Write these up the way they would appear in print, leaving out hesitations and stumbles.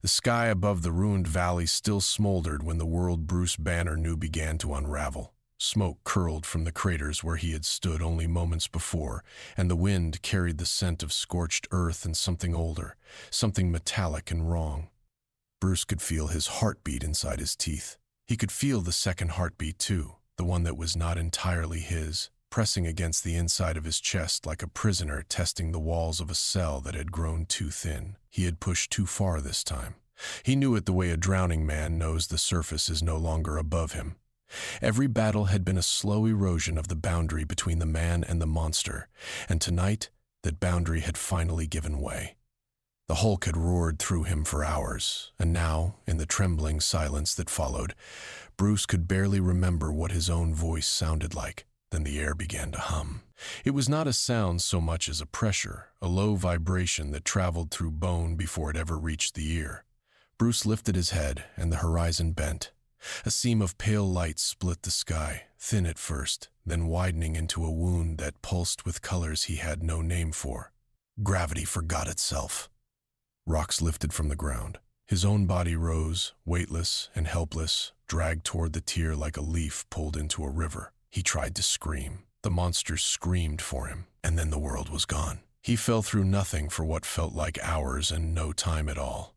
The sky above the ruined valley still smoldered when the world Bruce Banner knew began to unravel. Smoke curled from the craters where he had stood only moments before, and the wind carried the scent of scorched earth and something older, something metallic and wrong. Bruce could feel his heartbeat inside his teeth. He could feel the second heartbeat too, the one that was not entirely his, pressing against the inside of his chest like a prisoner testing the walls of a cell that had grown too thin. He had pushed too far this time. He knew it the way a drowning man knows the surface is no longer above him. Every battle had been a slow erosion of the boundary between the man and the monster, and tonight that boundary had finally given way. The Hulk had roared through him for hours, and now, in the trembling silence that followed, Bruce could barely remember what his own voice sounded like. Then the air began to hum. It was not a sound so much as a pressure, a low vibration that traveled through bone before it ever reached the ear. Bruce lifted his head, and the horizon bent. A seam of pale light split the sky, thin at first, then widening into a wound that pulsed with colors he had no name for. Gravity forgot itself. Rocks lifted from the ground. His own body rose, weightless and helpless, dragged toward the tier like a leaf pulled into a river. He tried to scream. The monster screamed for him, and then the world was gone. He fell through nothing for what felt like hours and no time at all.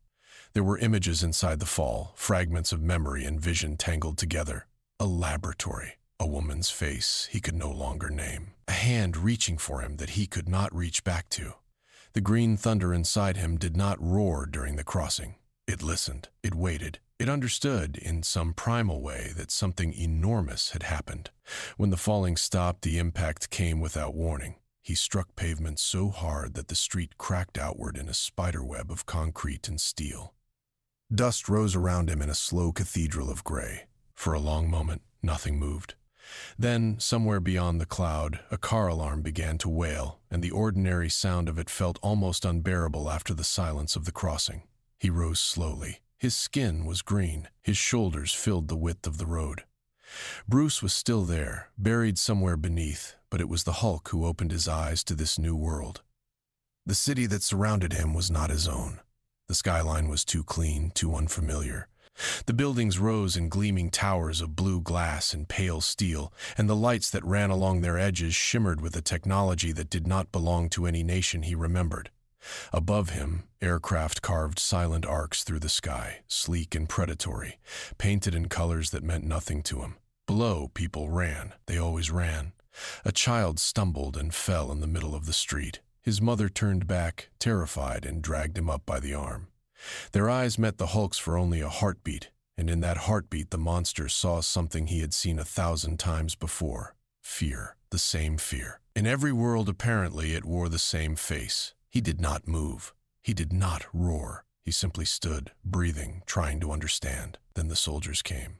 There were images inside the fall, fragments of memory and vision tangled together. A laboratory, a woman's face he could no longer name, a hand reaching for him that he could not reach back to. The green thunder inside him did not roar during the crossing. It listened, it waited, it understood in some primal way that something enormous had happened. When the falling stopped, the impact came without warning. He struck pavement so hard that the street cracked outward in a spiderweb of concrete and steel. Dust rose around him in a slow cathedral of gray. For a long moment, nothing moved. Then, somewhere beyond the cloud, a car alarm began to wail, and the ordinary sound of it felt almost unbearable after the silence of the crossing. He rose slowly. His skin was green. His shoulders filled the width of the road. Bruce was still there, buried somewhere beneath, but it was the Hulk who opened his eyes to this new world. The city that surrounded him was not his own. The skyline was too clean, too unfamiliar. The buildings rose in gleaming towers of blue glass and pale steel, and the lights that ran along their edges shimmered with a technology that did not belong to any nation he remembered. Above him, aircraft carved silent arcs through the sky, sleek and predatory, painted in colors that meant nothing to him. Below, people ran. They always ran. A child stumbled and fell in the middle of the street. His mother turned back, terrified, and dragged him up by the arm. Their eyes met the Hulk's for only a heartbeat, and in that heartbeat the monster saw something he had seen 1,000 times before. Fear. The same fear. In every world, apparently, it wore the same face. He did not move. He did not roar. He simply stood, breathing, trying to understand. Then the soldiers came.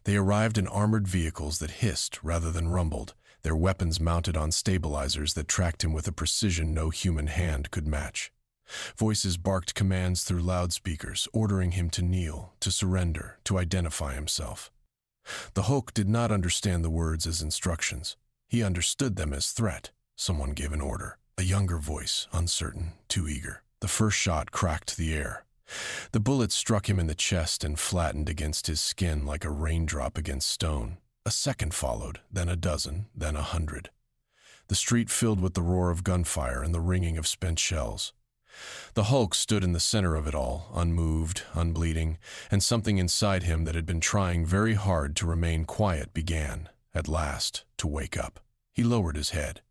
They arrived in armored vehicles that hissed rather than rumbled, their weapons mounted on stabilizers that tracked him with a precision no human hand could match. Voices barked commands through loudspeakers, ordering him to kneel, to surrender, to identify himself. The Hulk did not understand the words as instructions. He understood them as threat. Someone gave an order. A younger voice, uncertain, too eager. The first shot cracked the air. The bullet struck him in the chest and flattened against his skin like a raindrop against stone. A second followed, then a dozen, then 100. The street filled with the roar of gunfire and the ringing of spent shells. The Hulk stood in the center of it all, unmoved, unbleeding, and something inside him that had been trying very hard to remain quiet began, at last, to wake up. He lowered his head.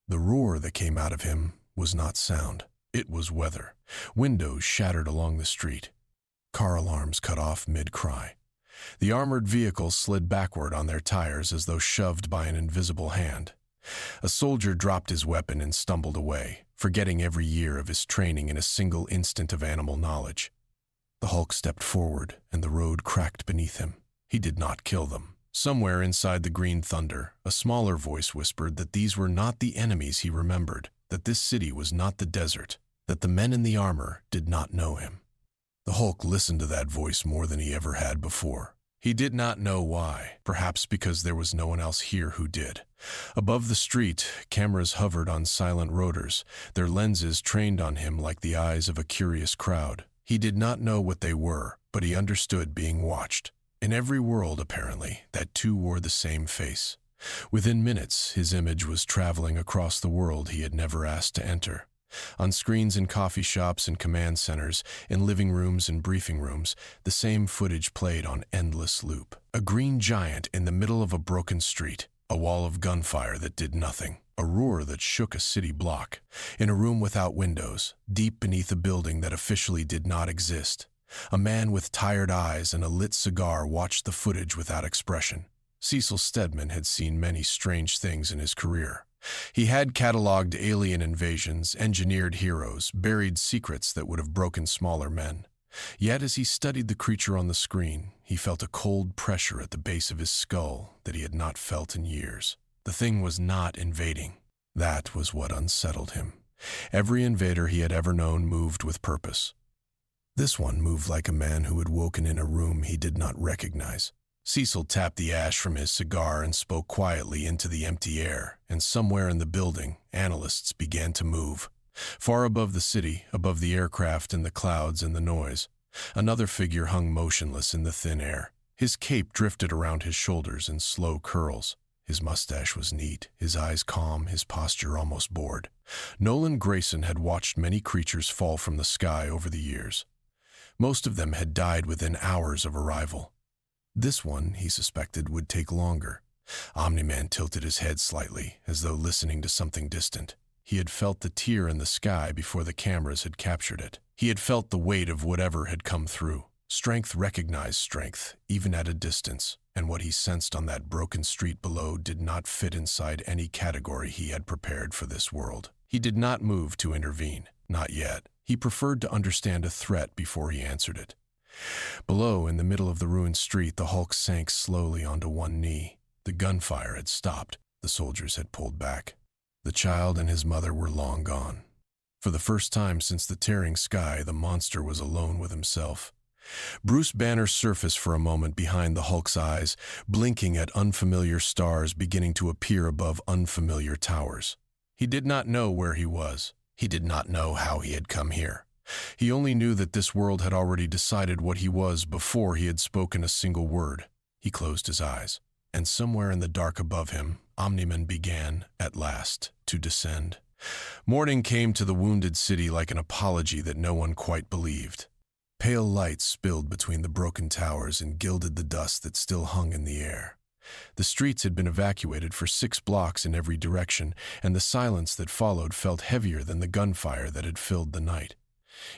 The roar that came out of him was not sound. It was weather. Windows shattered along the street. Car alarms cut off mid-cry. The armored vehicles slid backward on their tires as though shoved by an invisible hand. A soldier dropped his weapon and stumbled away, forgetting every year of his training in a single instant of animal knowledge. The Hulk stepped forward, and the road cracked beneath him. He did not kill them. Somewhere inside the green thunder, a smaller voice whispered that these were not the enemies he remembered, that this city was not the desert, that the men in the armor did not know him. The Hulk listened to that voice more than he ever had before. He did not know why, perhaps because there was no one else here who did. Above the street, cameras hovered on silent rotors, their lenses trained on him like the eyes of a curious crowd. He did not know what they were, but he understood being watched. In every world, apparently, that two wore the same face. Within minutes, his image was traveling across the world he had never asked to enter. On screens in coffee shops and command centers, in living rooms and briefing rooms, the same footage played on endless loop. A green giant in the middle of a broken street, a wall of gunfire that did nothing, a roar that shook a city block. In a room without windows, deep beneath a building that officially did not exist, a man with tired eyes and a lit cigar watched the footage without expression. Cecil Stedman had seen many strange things in his career. He had cataloged alien invasions, engineered heroes, buried secrets that would have broken smaller men. Yet as he studied the creature on the screen, he felt a cold pressure at the base of his skull that he had not felt in years. The thing was not invading. That was what unsettled him. Every invader he had ever known moved with purpose. This one moved like a man who had woken in a room he did not recognize. Cecil tapped the ash from his cigar and spoke quietly into the empty air, and somewhere in the building, analysts began to move. Far above the city, above the aircraft and the clouds and the noise, another figure hung motionless in the thin air. His cape drifted around his shoulders in slow curls. His mustache was neat, his eyes calm, his posture almost bored. Nolan Grayson had watched many creatures fall from the sky over the years. Most of them had died within hours of arrival. This one, he suspected, would take longer. Omni-Man tilted his head slightly, as though listening to something distant. He had felt the tear in the sky before the cameras had captured it. He had felt the weight of whatever had come through. Strength recognized strength, even at a distance, and what he sensed on that broken street below did not fit inside any category he had prepared for this world. He did not move to intervene, not yet. He preferred to understand a threat before he answered it. Below, in the middle of the ruined street, the Hulk sank slowly onto one knee. The gunfire had stopped. The soldiers had pulled back. The child and his mother were long gone. For the first time since the tearing sky, the monster was alone with himself. Bruce Banner surfaced for a moment behind the Hulk's eyes, blinking at unfamiliar stars beginning to appear above unfamiliar towers. He did not know where he was. He did not know how he had come here. He only knew that this world had already decided what he was before he had spoken a single word. He closed his eyes, and somewhere in the dark above him, Omni-Man began, at last, to descend. Morning came to the wounded city like an apology that no one quite believed. Pale light spilled between the broken towers and gilded the dust that still hung in the air. The streets had been evacuated for 6 blocks in every direction, and the silence that followed felt heavier than the gunfire that had filled the night.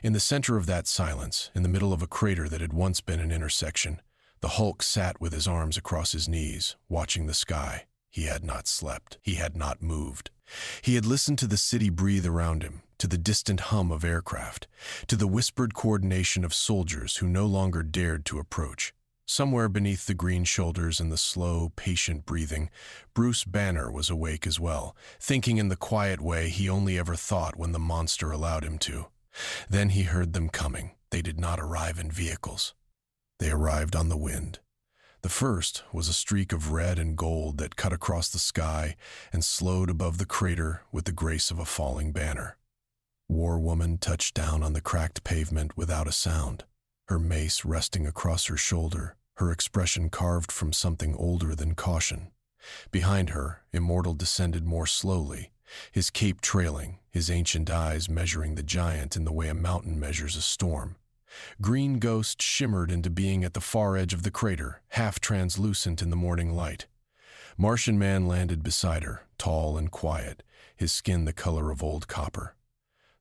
In the center of that silence, in the middle of a crater that had once been an intersection, the Hulk sat with his arms across his knees, watching the sky. He had not slept. He had not moved. He had listened to the city breathe around him, to the distant hum of aircraft, to the whispered coordination of soldiers who no longer dared to approach. Somewhere beneath the green shoulders and the slow, patient breathing, Bruce Banner was awake as well, thinking in the quiet way he only ever thought when the monster allowed him to. Then he heard them coming. They did not arrive in vehicles. They arrived on the wind. The first was a streak of red and gold that cut across the sky and slowed above the crater with the grace of a falling banner. War Woman touched down on the cracked pavement without a sound, her mace resting across her shoulder, her expression carved from something older than caution. Behind her, Immortal descended more slowly, his cape trailing, his ancient eyes measuring the giant in the way a mountain measures a storm. Green Ghost shimmered into being at the far edge of the crater, half translucent in the morning light. Martian Man landed beside her, tall and quiet, his skin the color of old copper.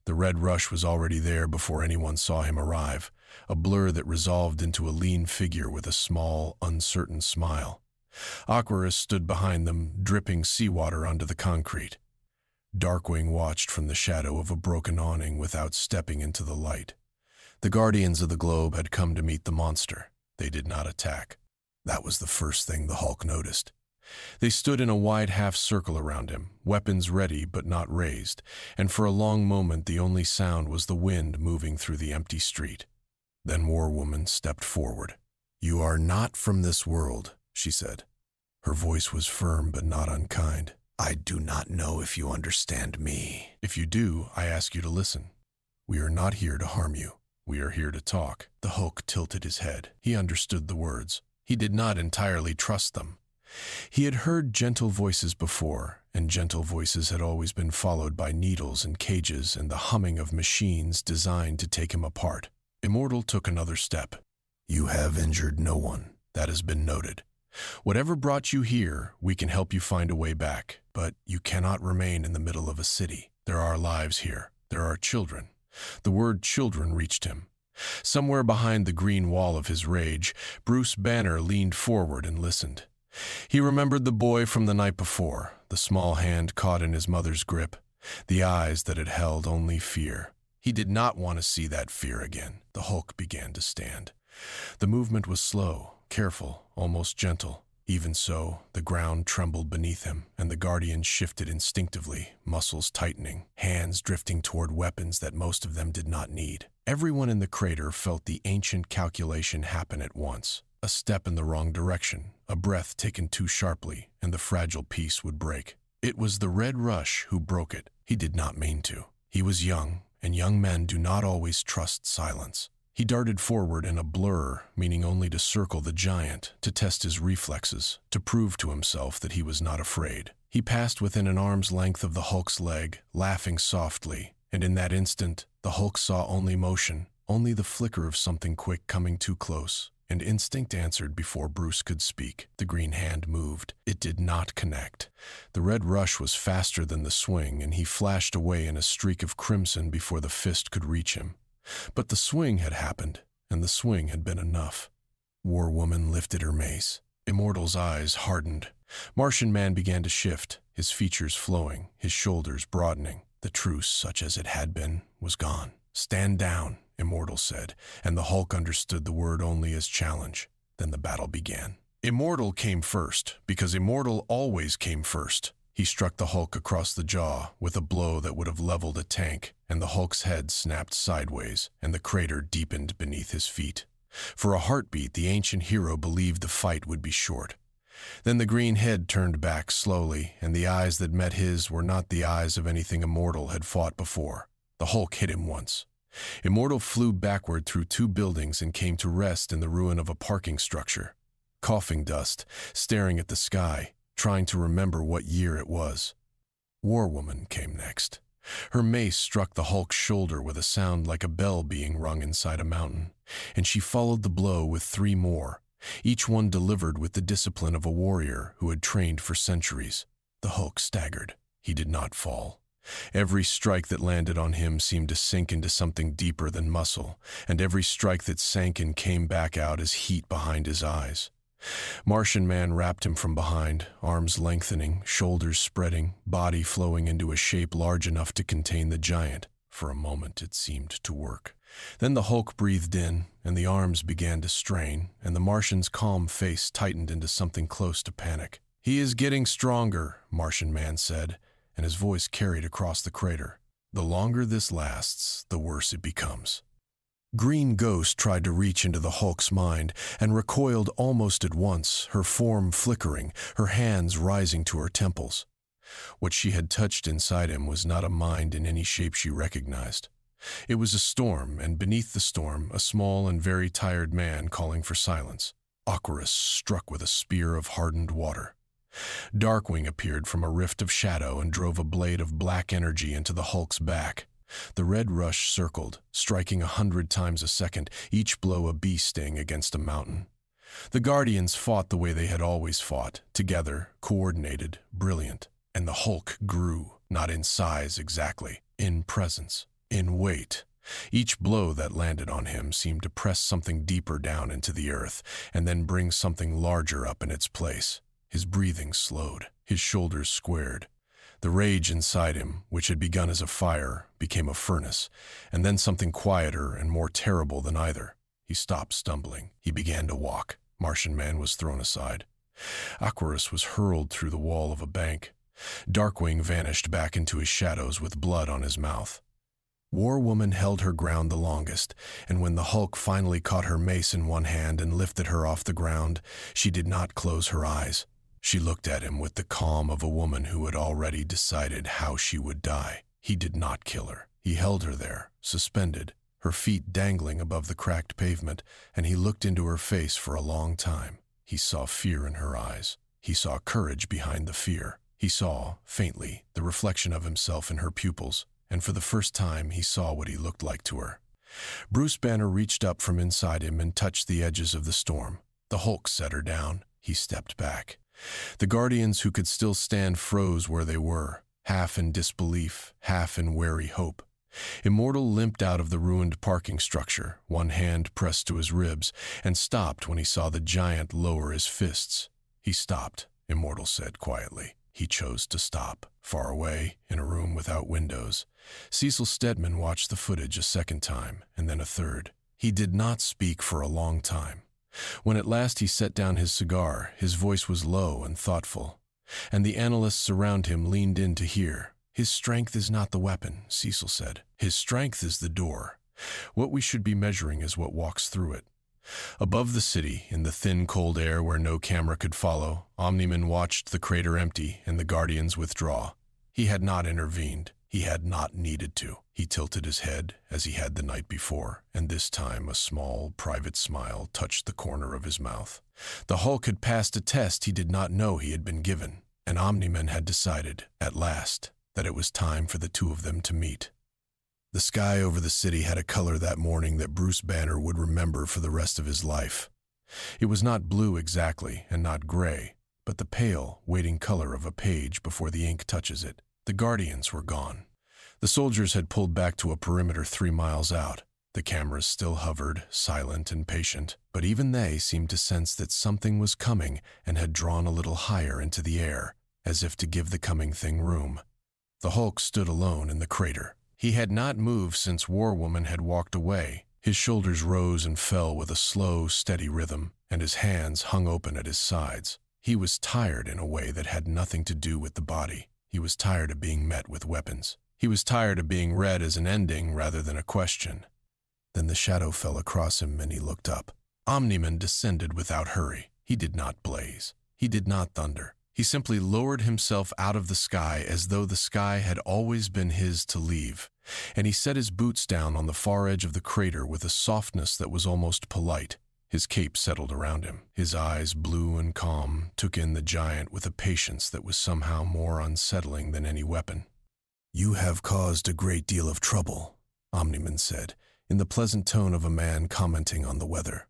The red rush was already there before anyone saw him arrive, a blur that resolved into a lean figure with a small, uncertain smile. Aquarius stood behind them, dripping seawater onto the concrete. Darkwing watched from the shadow of a broken awning without stepping into the light. The Guardians of the Globe had come to meet the monster. They did not attack. That was the first thing the Hulk noticed. They stood in a wide half-circle around him, weapons ready but not raised, and for a long moment the only sound was the wind moving through the empty street. Then War Woman stepped forward. "You are not from this world," she said. Her voice was firm but not unkind. "I do not know if you understand me. If you do, I ask you to listen. We are not here to harm you. "We are here to talk." The Hulk tilted his head. He understood the words. He did not entirely trust them. He had heard gentle voices before, and gentle voices had always been followed by needles and cages and the humming of machines designed to take him apart. Immortal took another step. "You have injured no one. That has been noted. Whatever brought you here, we can help you find a way back, but you cannot remain in the middle of a city. There are lives here. There are children." The word children reached him. Somewhere behind the green wall of his rage, Bruce Banner leaned forward and listened. He remembered the boy from the night before, the small hand caught in his mother's grip, the eyes that had held only fear. He did not want to see that fear again. The Hulk began to stand. The movement was slow, careful, almost gentle. Even so, the ground trembled beneath him, and the Guardian shifted instinctively, muscles tightening, hands drifting toward weapons that most of them did not need. Everyone in the crater felt the ancient calculation happen at once. A step in the wrong direction, a breath taken too sharply, and the fragile piece would break. It was the Red Rush who broke it. He did not mean to. He was young, and young men do not always trust silence. He darted forward in a blur, meaning only to circle the giant, to test his reflexes, to prove to himself that he was not afraid. He passed within an arm's length of the Hulk's leg, laughing softly, and in that instant, the Hulk saw only motion, only the flicker of something quick coming too close, and instinct answered before Bruce could speak. The green hand moved. It did not connect. The Red Rush was faster than the swing, and he flashed away in a streak of crimson before the fist could reach him. But the swing had happened, and the swing had been enough. War Woman lifted her mace. Immortal's eyes hardened. Martian Man began to shift, his features flowing, his shoulders broadening. The truce, such as it had been, was gone. "Stand down," Immortal said, and the Hulk understood the word only as challenge. Then the battle began. Immortal came first, because Immortal always came first. He struck the Hulk across the jaw with a blow that would have leveled a tank, and the Hulk's head snapped sideways, and the crater deepened beneath his feet. For a heartbeat, the ancient hero believed the fight would be short. Then the green head turned back slowly, and the eyes that met his were not the eyes of anything Immortal had fought before. The Hulk hit him once. Immortal flew backward through 2 buildings and came to rest in the ruin of a parking structure. Coughing dust, staring at the sky, trying to remember what year it was. War Woman came next. Her mace struck the Hulk's shoulder with a sound like a bell being rung inside a mountain, and she followed the blow with 3 more, each one delivered with the discipline of a warrior who had trained for centuries. The Hulk staggered. He did not fall. Every strike that landed on him seemed to sink into something deeper than muscle, and every strike that sank and came back out as heat behind his eyes. Martian Man wrapped him from behind, arms lengthening, shoulders spreading, body flowing into a shape large enough to contain the giant. For a moment it seemed to work. Then the Hulk breathed in, and the arms began to strain, and the Martian's calm face tightened into something close to panic. "He is getting stronger," Martian Man said, and his voice carried across the crater. "The longer this lasts, the worse it becomes." Green Ghost tried to reach into the Hulk's mind and recoiled almost at once, her form flickering, her hands rising to her temples. What she had touched inside him was not a mind in any shape she recognized. It was a storm, and beneath the storm, a small and very tired man calling for silence. Aquarus struck with a spear of hardened water. Darkwing appeared from a rift of shadow and drove a blade of black energy into the Hulk's back. The Red Rush circled, striking 100 times a second, each blow a bee sting against a mountain. The Guardians fought the way they had always fought, together, coordinated, brilliant. And the Hulk grew, not in size exactly, in presence, in weight. Each blow that landed on him seemed to press something deeper down into the earth, and then bring something larger up in its place. His breathing slowed, his shoulders squared. The rage inside him, which had begun as a fire, became a furnace, and then something quieter and more terrible than either. He stopped stumbling. He began to walk. Martian Man was thrown aside. Aquarus was hurled through the wall of a bank. Darkwing vanished back into his shadows with blood on his mouth. War Woman held her ground the longest, and when the Hulk finally caught her mace in one hand and lifted her off the ground, she did not close her eyes. She looked at him with the calm of a woman who had already decided how she would die. He did not kill her. He held her there, suspended, her feet dangling above the cracked pavement, and he looked into her face for a long time. He saw fear in her eyes. He saw courage behind the fear. He saw, faintly, the reflection of himself in her pupils, and for the first time he saw what he looked like to her. Bruce Banner reached up from inside him and touched the edges of the storm. The Hulk set her down. He stepped back. The Guardians who could still stand froze where they were, half in disbelief, half in wary hope. Immortal limped out of the ruined parking structure, one hand pressed to his ribs, and stopped when he saw the giant lower his fists. He stopped, Immortal said quietly. He chose to stop. Far away, in a room without windows, Cecil Stedman watched the footage a second time, and then a third. He did not speak for a long time. When at last he set down his cigar, his voice was low and thoughtful, and the analysts around him leaned in to hear. His strength is not the weapon, Cecil said. His strength is the door. What we should be measuring is what walks through it. Above the city, in the thin, cold air where no camera could follow, Omni-Man watched the crater empty and the Guardians withdraw. He had not intervened. He had not needed to. He tilted his head, as he had the night before, and this time a small, private smile touched the corner of his mouth. The Hulk had passed a test he did not know he had been given, and Omni-Man had decided, at last, that it was time for the two of them to meet. The sky over the city had a color that morning that Bruce Banner would remember for the rest of his life. It was not blue exactly, and not gray, but the pale, waiting color of a page before the ink touches it. The Guardians were gone. The soldiers had pulled back to a perimeter 3 miles out. The cameras still hovered, silent and patient, but even they seemed to sense that something was coming and had drawn a little higher into the air, as if to give the coming thing room. The Hulk stood alone in the crater. He had not moved since War Woman had walked away. His shoulders rose and fell with a slow, steady rhythm, and his hands hung open at his sides. He was tired in a way that had nothing to do with the body. He was tired of being met with weapons. He was tired of being read as an ending rather than a question. Then the shadow fell across him and he looked up. Omni-Man descended without hurry. He did not blaze. He did not thunder. He simply lowered himself out of the sky as though the sky had always been his to leave, and he set his boots down on the far edge of the crater with a softness that was almost polite. His cape settled around him. His eyes, blue and calm, took in the giant with a patience that was somehow more unsettling than any weapon. "You have caused a great deal of trouble," Omni-Man said, in the pleasant tone of a man commenting on the weather.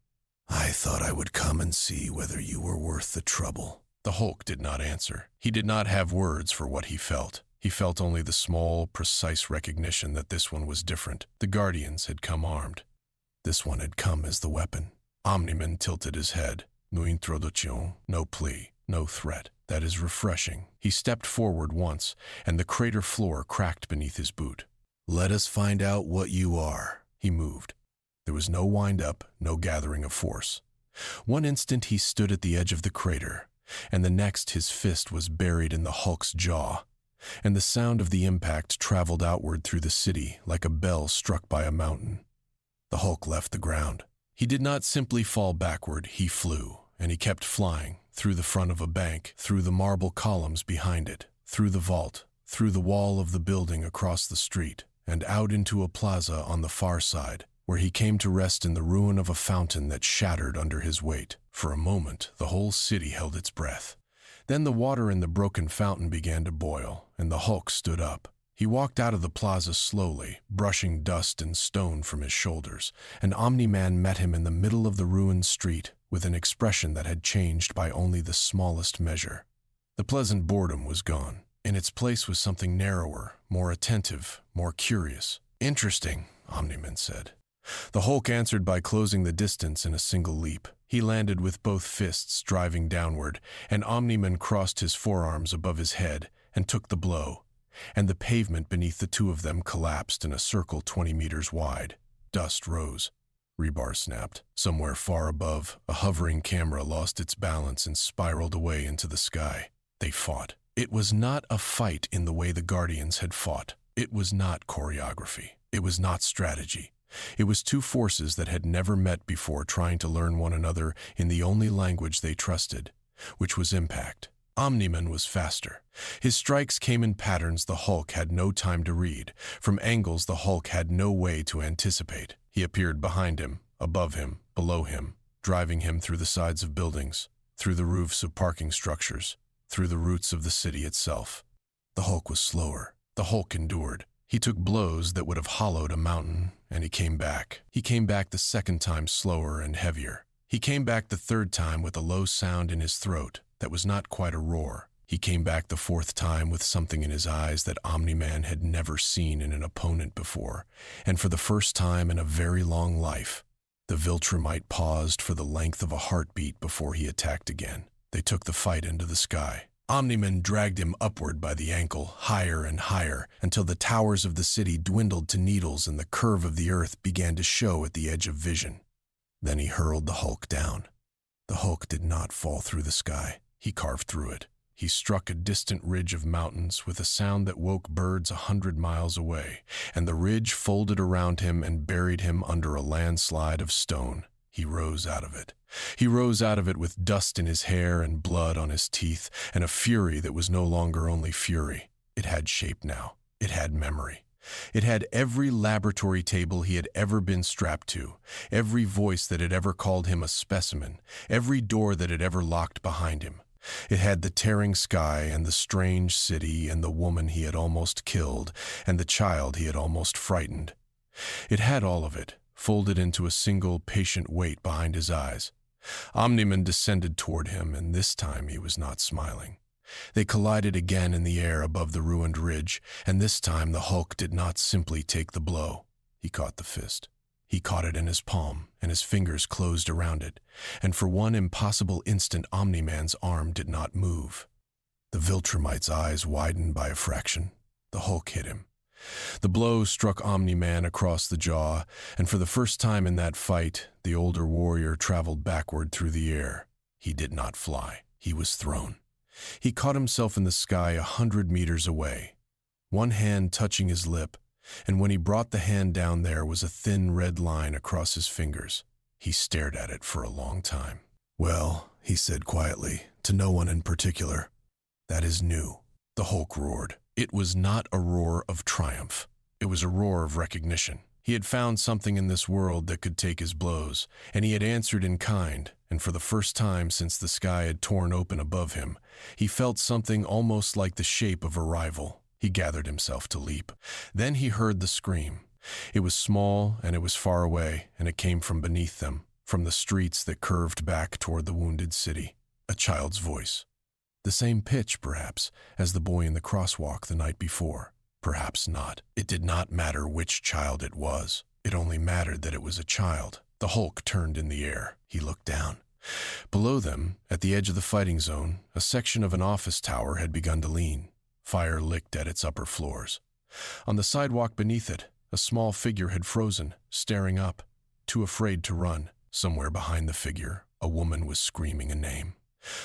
"I thought I would come and see whether you were worth the trouble." The Hulk did not answer. He did not have words for what he felt. He felt only the small, precise recognition that this one was different. The Guardians had come armed. This one had come as the weapon. Omni-Man tilted his head. No introduction, no plea, no threat. That is refreshing. He stepped forward once, and the crater floor cracked beneath his boot. "Let us find out what you are." He moved. There was no wind-up, no gathering of force. One instant he stood at the edge of the crater, and the next his fist was buried in the Hulk's jaw, and the sound of the impact traveled outward through the city like a bell struck by a mountain. The Hulk left the ground. He did not simply fall backward, he flew, and he kept flying, through the front of a bank, through the marble columns behind it, through the vault, through the wall of the building across the street, and out into a plaza on the far side, where he came to rest in the ruin of a fountain that shattered under his weight. For a moment, the whole city held its breath. Then the water in the broken fountain began to boil, and the Hulk stood up. He walked out of the plaza slowly, brushing dust and stone from his shoulders, and Omni-Man met him in the middle of the ruined street with an expression that had changed by only the smallest measure. The pleasant boredom was gone. In its place was something narrower, more attentive, more curious. "Interesting," Omni-Man said. The Hulk answered by closing the distance in a single leap. He landed with both fists driving downward, and Omni-Man crossed his forearms above his head and took the blow, and the pavement beneath the two of them collapsed in a circle 20 meters wide. Dust rose. Rebar snapped. Somewhere far above, a hovering camera lost its balance and spiraled away into the sky. They fought. It was not a fight in the way the Guardians had fought. It was not choreography. It was not strategy. It was two forces that had never met before trying to learn one another in the only language they trusted, which was impact. Omni-Man was faster. His strikes came in patterns the Hulk had no time to read, from angles the Hulk had no way to anticipate. He appeared behind him, above him, below him, driving him through the sides of buildings, through the roofs of parking structures, through the roots of the city itself. The Hulk was slower. The Hulk endured. He took blows that would have hollowed a mountain, and he came back. He came back the second time slower and heavier. He came back the third time with a low sound in his throat that was not quite a roar. He came back the fourth time with something in his eyes that Omni-Man had never seen in an opponent before, and for the first time in a very long life, the Viltrumite paused for the length of a heartbeat before he attacked again. They took the fight into the sky. Omni-Man dragged him upward by the ankle, higher and higher, until the towers of the city dwindled to needles and the curve of the earth began to show at the edge of vision. Then he hurled the Hulk down. The Hulk did not fall through the sky. He carved through it. He struck a distant ridge of mountains with a sound that woke birds 100 miles away, and the ridge folded around him and buried him under a landslide of stone. He rose out of it. He rose out of it with dust in his hair and blood on his teeth, and a fury that was no longer only fury. It had shape now. It had memory. It had every laboratory table he had ever been strapped to, every voice that had ever called him a specimen, every door that had ever locked behind him. It had the tearing sky and the strange city and the woman he had almost killed and the child he had almost frightened. It had all of it, folded into a single patient weight behind his eyes. Omni-Man descended toward him, and this time he was not smiling. They collided again in the air above the ruined ridge, and this time the Hulk did not simply take the blow. He caught the fist. He caught it in his palm, and his fingers closed around it, and for one impossible instant Omni-Man's arm did not move. The Viltrumite's eyes widened by a fraction. The Hulk hit him. The blow struck Omni-Man across the jaw, and for the first time in that fight, the older warrior traveled backward through the air. He did not fly. He was thrown. He caught himself in the sky 100 meters away, one hand touching his lip, and when he brought the hand down there was a thin red line across his fingers. He stared at it for a long time. "Well," he said quietly, to no one in particular, "that is new." The Hulk roared. It was not a roar of triumph. It was a roar of recognition. He had found something in this world that could take his blows, and he had answered in kind, and for the first time since the sky had torn open above him, he felt something almost like the shape of a rival. He gathered himself to leap. Then he heard the scream. It was small, and it was far away, and it came from beneath them, from the streets that curved back toward the wounded city. A child's voice. The same pitch, perhaps, as the boy in the crosswalk the night before. Perhaps not. It did not matter which child it was. It only mattered that it was a child. The Hulk turned in the air. He looked down. Below them, at the edge of the fighting zone, a section of an office tower had begun to lean. Fire licked at its upper floors. On the sidewalk beneath it, a small figure had frozen, staring up, too afraid to run. Somewhere behind the figure, a woman was screaming a name.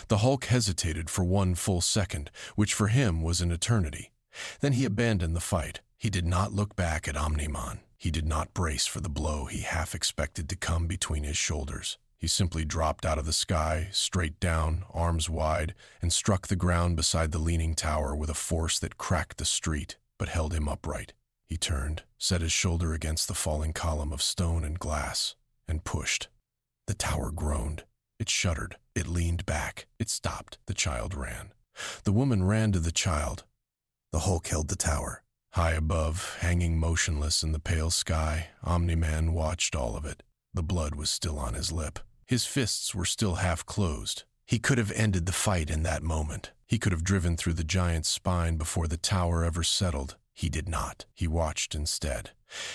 The Hulk hesitated for one full second, which for him was an eternity. Then he abandoned the fight. He did not look back at Omni-Man. He did not brace for the blow he half expected to come between his shoulders. He simply dropped out of the sky, straight down, arms wide, and struck the ground beside the leaning tower with a force that cracked the street, but held him upright. He turned, set his shoulder against the falling column of stone and glass, and pushed. The tower groaned. It shuddered. It leaned back. It stopped. The child ran. The woman ran to the child. The Hulk held the tower. High above, hanging motionless in the pale sky, Omni-Man watched all of it. The blood was still on his lip. His fists were still half closed. He could have ended the fight in that moment. He could have driven through the giant's spine before the tower ever settled. He did not. He watched instead.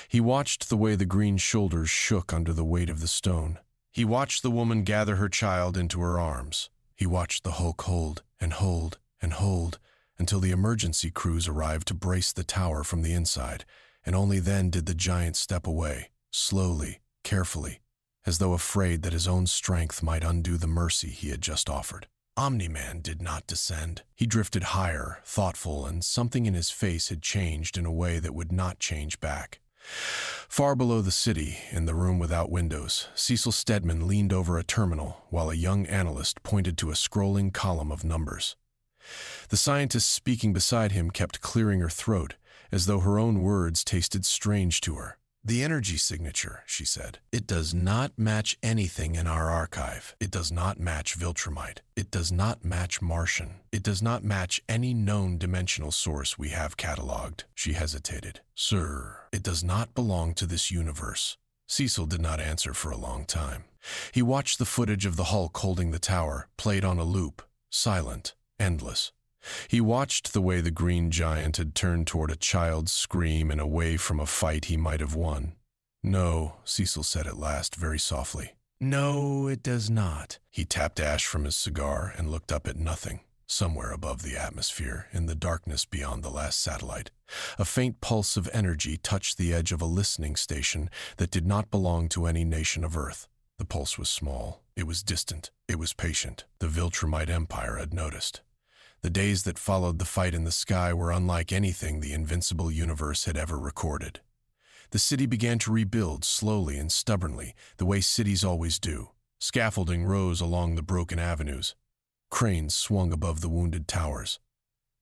He watched the way the green shoulders shook under the weight of the stone. He watched the woman gather her child into her arms. He watched the Hulk hold and hold and hold until the emergency crews arrived to brace the tower from the inside, and only then did the giant step away, slowly, carefully, as though afraid that his own strength might undo the mercy he had just offered. Omni-Man did not descend. He drifted higher, thoughtful, and something in his face had changed in a way that would not change back. Far below the city, in the room without windows, Cecil Stedman leaned over a terminal while a young analyst pointed to a scrolling column of numbers. The scientist speaking beside him kept clearing her throat, as though her own words tasted strange to her. "The energy signature," she said. "It does not match anything in our archive. It does not match Viltrumite. It does not match Martian. It does not match any known dimensional source we have cataloged." She hesitated. "Sir, it does not belong to this universe." Cecil did not answer for a long time. He watched the footage of the Hulk holding the tower, played on a loop, silent, endless. He watched the way the green giant had turned toward a child's scream and away from a fight he might have won. "No," Cecil said at last, very softly. "No, it does not." He tapped ash from his cigar and looked up at nothing. Somewhere above the atmosphere, in the darkness beyond the last satellite, a faint pulse of energy touched the edge of a listening station that did not belong to any nation of Earth. The pulse was small. It was distant. It was patient. The Viltrumite Empire had noticed. The days that followed the fight in the sky were unlike anything the invincible universe had ever recorded. The city began to rebuild slowly and stubbornly, the way cities always do. Scaffolding rose along the broken avenues. Cranes swung above the wounded towers.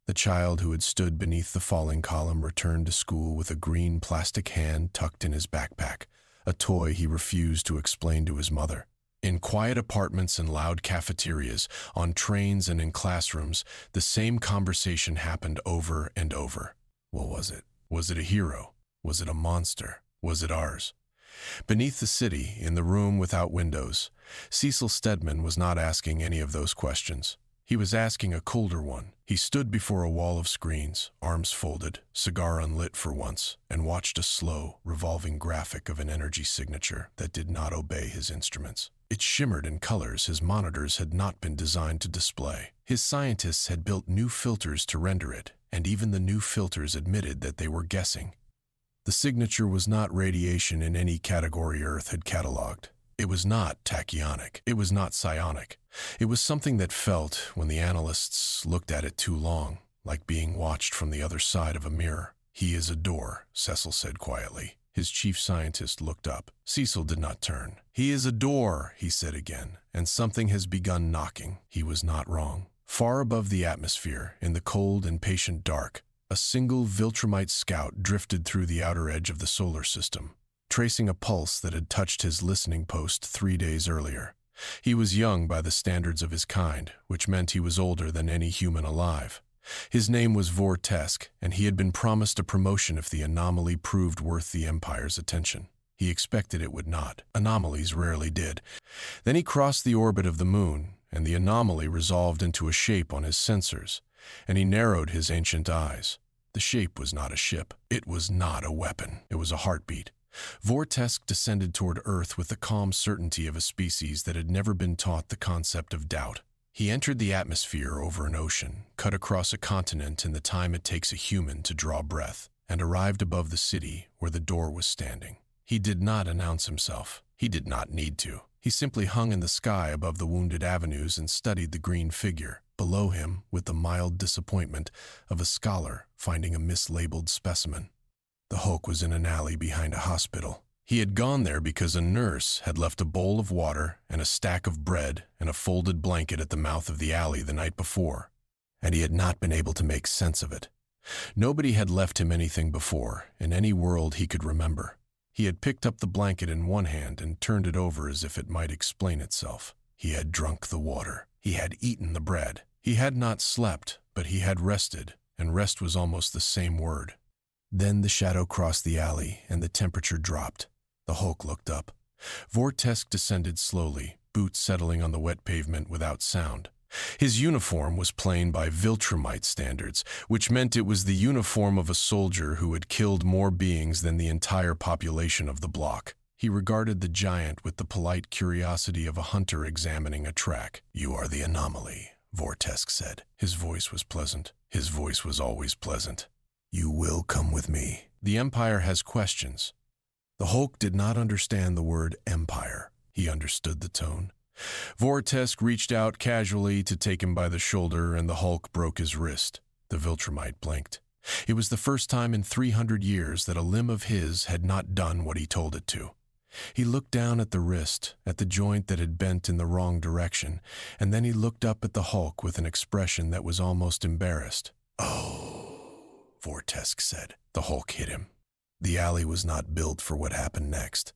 The child who had stood beneath the falling column returned to school with a green plastic hand tucked in his backpack, a toy he refused to explain to his mother. In quiet apartments and loud cafeterias, on trains and in classrooms, the same conversation happened over and over. What was it? Was it a hero? Was it a monster? Was it ours? Beneath the city, in the room without windows, Cecil Stedman was not asking any of those questions. He was asking a colder one. He stood before a wall of screens, arms folded, cigar unlit for once, and watched a slow, revolving graphic of an energy signature that did not obey his instruments. It shimmered in colors his monitors had not been designed to display. His scientists had built new filters to render it, and even the new filters admitted that they were guessing. The signature was not radiation in any category Earth had cataloged. It was not tachyonic. It was not psionic. It was something that felt, when the analysts looked at it too long, like being watched from the other side of a mirror. "He is a door," Cecil said quietly. His chief scientist looked up. Cecil did not turn. "He is a door," he said again, "and something has begun knocking." He was not wrong. Far above the atmosphere, in the cold and patient dark, a single Viltrumite scout drifted through the outer edge of the solar system, tracing a pulse that had touched his listening post 3 days earlier. He was young by the standards of his kind, which meant he was older than any human alive. His name was Vortesk, and he had been promised a promotion if the anomaly proved worth the Empire's attention. He expected it would not. Anomalies rarely did. Then he crossed the orbit of the moon, and the anomaly resolved into a shape on his sensors, and he narrowed his ancient eyes. The shape was not a ship. It was not a weapon. It was a heartbeat. Vortesk descended toward Earth with the calm certainty of a species that had never been taught the concept of doubt. He entered the atmosphere over an ocean, cut across a continent in the time it takes a human to draw breath, and arrived above the city where the door was standing. He did not announce himself. He did not need to. He simply hung in the sky above the wounded avenues and studied the green figure, below him with the mild disappointment of a scholar finding a mislabeled specimen. The Hulk was in an alley behind a hospital. He had gone there because a nurse had left a bowl of water and a stack of bread and a folded blanket at the mouth of the alley the night before, and he had not been able to make sense of it. Nobody had left him anything before, in any world he could remember. He had picked up the blanket in one hand and turned it over as if it might explain itself. He had drunk the water. He had eaten the bread. He had not slept, but he had rested, and rest was almost the same word. Then the shadow crossed the alley, and the temperature dropped. The Hulk looked up. Vortesk descended slowly, boots settling on the wet pavement without sound. His uniform was plain by Viltrumite standards, which meant it was the uniform of a soldier who had killed more beings than the entire population of the block. He regarded the giant with the polite curiosity of a hunter examining a track. "You are the anomaly," Vortesk said. His voice was pleasant. His voice was always pleasant. "You will come with me. The Empire has questions." The Hulk did not understand the word empire. He understood the tone. Vortesk reached out casually to take him by the shoulder, and the Hulk broke his wrist. The Viltrumite blinked. It was the first time in 300 years that a limb of his had not done what he told it to. He looked down at the wrist, at the joint that had bent in the wrong direction, and then he looked up at the Hulk with an expression that was almost embarrassed. "Oh," Vortesk said. The Hulk hit him. The alley was not built for what happened next.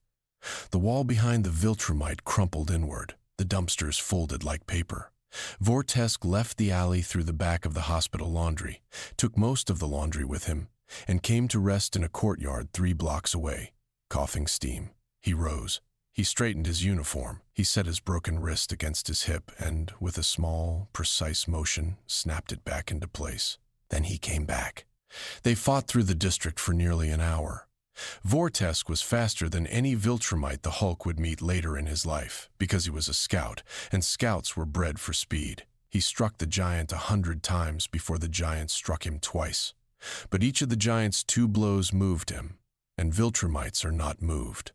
The wall behind the Viltrumite crumpled inward. The dumpsters folded like paper. Vortesk left the alley through the back of the hospital laundry, took most of the laundry with him, and came to rest in a courtyard 3 blocks away, coughing steam. He rose. He straightened his uniform. He set his broken wrist against his hip and, with a small, precise motion, snapped it back into place. Then he came back. They fought through the district for nearly an hour. Vortesk was faster than any Viltrumite the Hulk would meet later in his life, because he was a scout, and scouts were bred for speed. He struck the giant 100 times before the giant struck him twice. But each of the giant's 2 blows moved him, and Viltrumites are not moved.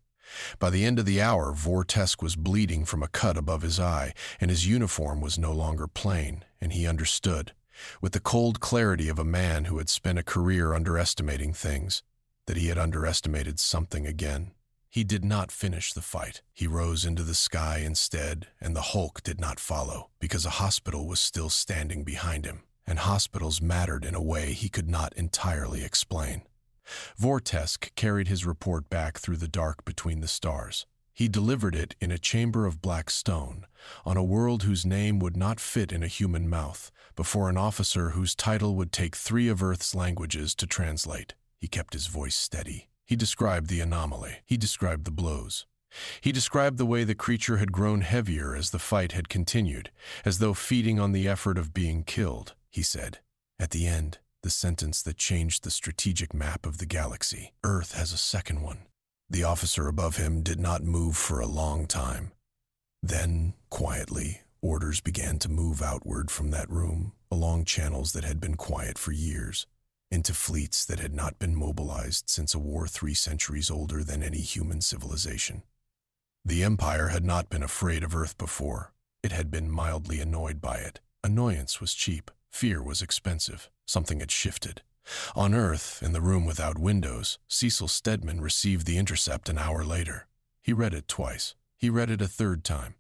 By the end of the hour, Vortesk was bleeding from a cut above his eye, and his uniform was no longer plain, and he understood, with the cold clarity of a man who had spent a career underestimating things, that he had underestimated something again. He did not finish the fight. He rose into the sky instead, and the Hulk did not follow, because a hospital was still standing behind him, and hospitals mattered in a way he could not entirely explain. Vortesk carried his report back through the dark between the stars. He delivered it in a chamber of black stone, on a world whose name would not fit in a human mouth, before an officer whose title would take 3 of Earth's languages to translate. He kept his voice steady. He described the anomaly. He described the blows. He described the way the creature had grown heavier as the fight had continued, as though feeding on the effort of being killed. He said, at the end, the sentence that changed the strategic map of the galaxy. Earth has a second one. The officer above him did not move for a long time. Then, quietly, orders began to move outward from that room, along channels that had been quiet for years, into fleets that had not been mobilized since a war 3 centuries older than any human civilization. The Empire had not been afraid of Earth before. It had been mildly annoyed by it. Annoyance was cheap. Fear was expensive. Something had shifted. On Earth, in the room without windows, Cecil Stedman received the intercept an hour later. He read it twice. He read it a 3rd time.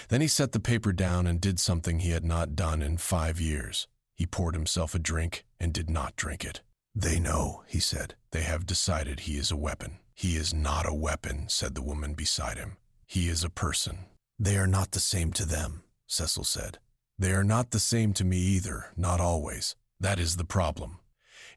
Then he set the paper down and did something he had not done in 5 years. He poured himself a drink and did not drink it. "They know," he said. "They have decided he is a weapon." "He is not a weapon," said the woman beside him. "He is a person." "They are not the same to them," Cecil said. "They are not the same to me either, not always. That is the problem."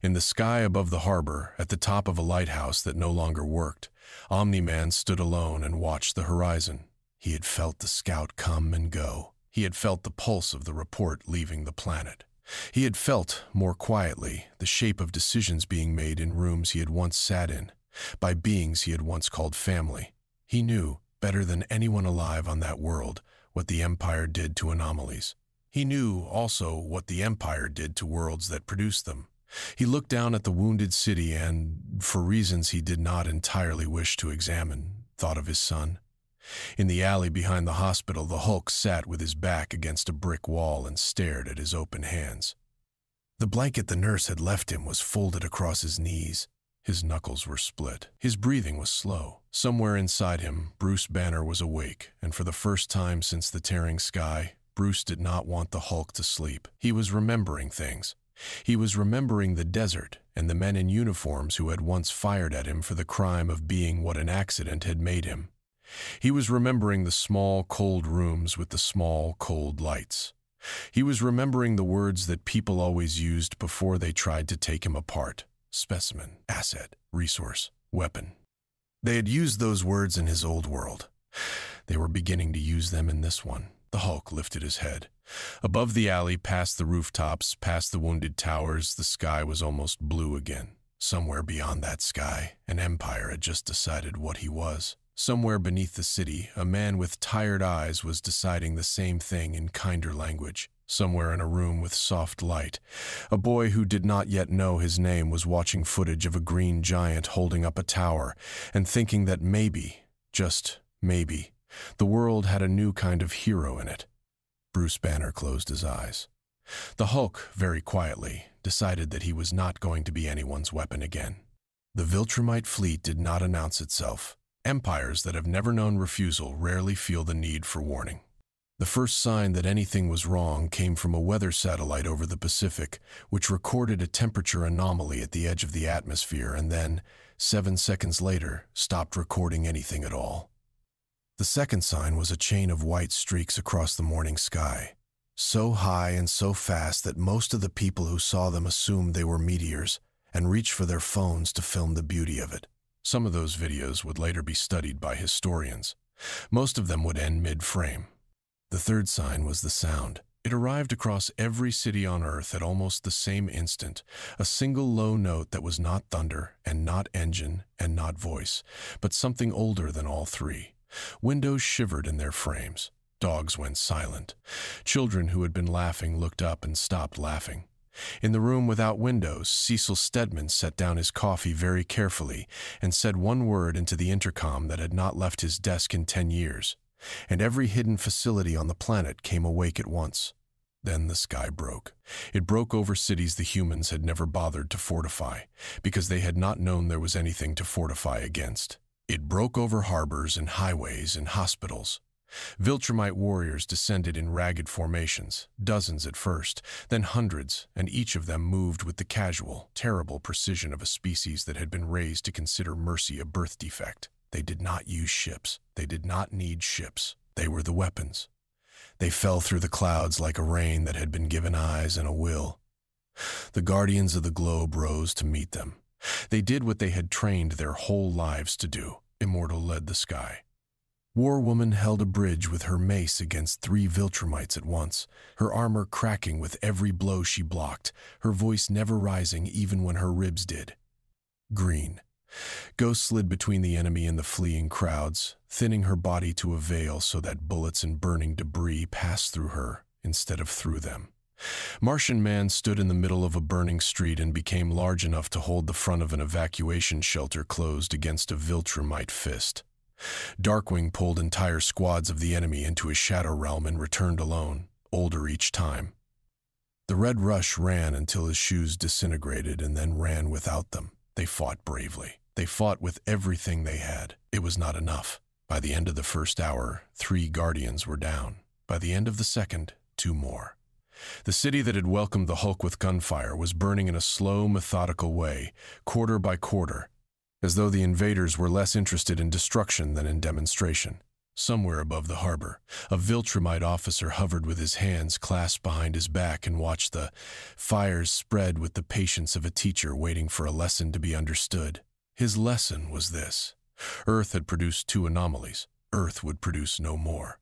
In the sky above the harbor, at the top of a lighthouse that no longer worked, Omni-Man stood alone and watched the horizon. He had felt the scout come and go. He had felt the pulse of the report leaving the planet. He had felt, more quietly, the shape of decisions being made in rooms he had once sat in, by beings he had once called family. He knew, better than anyone alive on that world, what the Empire did to anomalies. He knew, also, what the Empire did to worlds that produced them. He looked down at the wounded city and, for reasons he did not entirely wish to examine, thought of his son. In the alley behind the hospital, the Hulk sat with his back against a brick wall and stared at his open hands. The blanket the nurse had left him was folded across his knees. His knuckles were split. His breathing was slow. Somewhere inside him, Bruce Banner was awake, and for the first time since the tearing sky, Bruce did not want the Hulk to sleep. He was remembering things. He was remembering the desert and the men in uniforms who had once fired at him for the crime of being what an accident had made him. He was remembering the small, cold rooms with the small, cold lights. He was remembering the words that people always used before they tried to take him apart: specimen, asset, resource, weapon. They had used those words in his old world. They were beginning to use them in this one. The Hulk lifted his head. Above the alley, past the rooftops, past the wounded towers, the sky was almost blue again. Somewhere beyond that sky, an empire had just decided what he was. Somewhere beneath the city, a man with tired eyes was deciding the same thing in kinder language. Somewhere in a room with soft light, a boy who did not yet know his name was watching footage of a green giant holding up a tower and thinking that maybe, just maybe, the world had a new kind of hero in it. Bruce Banner closed his eyes. The Hulk, very quietly, decided that he was not going to be anyone's weapon again. The Viltrumite fleet did not announce itself. Empires that have never known refusal rarely feel the need for warning. The first sign that anything was wrong came from a weather satellite over the Pacific, which recorded a temperature anomaly at the edge of the atmosphere and then, 7 seconds later, stopped recording anything at all. The second sign was a chain of white streaks across the morning sky, so high and so fast that most of the people who saw them assumed they were meteors and reached for their phones to film the beauty of it. Some of those videos would later be studied by historians. Most of them would end mid-frame. The third sign was the sound. It arrived across every city on Earth at almost the same instant, a single low note that was not thunder and not engine and not voice, but something older than all three. Windows shivered in their frames. Dogs went silent. Children who had been laughing looked up and stopped laughing. In the room without windows, Cecil Stedman set down his coffee very carefully and said one word into the intercom that had not left his desk in 10 years. And every hidden facility on the planet came awake at once. Then the sky broke. It broke over cities the humans had never bothered to fortify, because they had not known there was anything to fortify against. It broke over harbors and highways and hospitals. Viltrumite warriors descended in ragged formations, dozens at first, then hundreds, and each of them moved with the casual, terrible precision of a species that had been raised to consider mercy a birth defect. They did not use ships. They did not need ships. They were the weapons. They fell through the clouds like a rain that had been given eyes and a will. The guardians of the globe rose to meet them. They did what they had trained their whole lives to do. Immortal led the sky. War Woman held a bridge with her mace against 3 Viltrumites at once, her armor cracking with every blow she blocked, her voice never rising even when her ribs did. Green. Ghost slid between the enemy and the fleeing crowds, thinning her body to a veil so that bullets and burning debris passed through her instead of through them. Martian Man stood in the middle of a burning street and became large enough to hold the front of an evacuation shelter closed against a Viltrumite fist. Darkwing pulled entire squads of the enemy into his shadow realm and returned alone, older each time. The Red Rush ran until his shoes disintegrated and then ran without them. They fought bravely. They fought with everything they had. It was not enough. By the end of the first hour, 3 Guardians were down. By the end of the second, 2 more. The city that had welcomed the Hulk with gunfire was burning in a slow, methodical way, quarter by quarter, as though the invaders were less interested in destruction than in demonstration. Somewhere above the harbor, a Viltrumite officer hovered with his hands clasped behind his back and watched the fires spread with the patience of a teacher waiting for a lesson to be understood. His lesson was this: Earth had produced 2 anomalies. Earth would produce no more.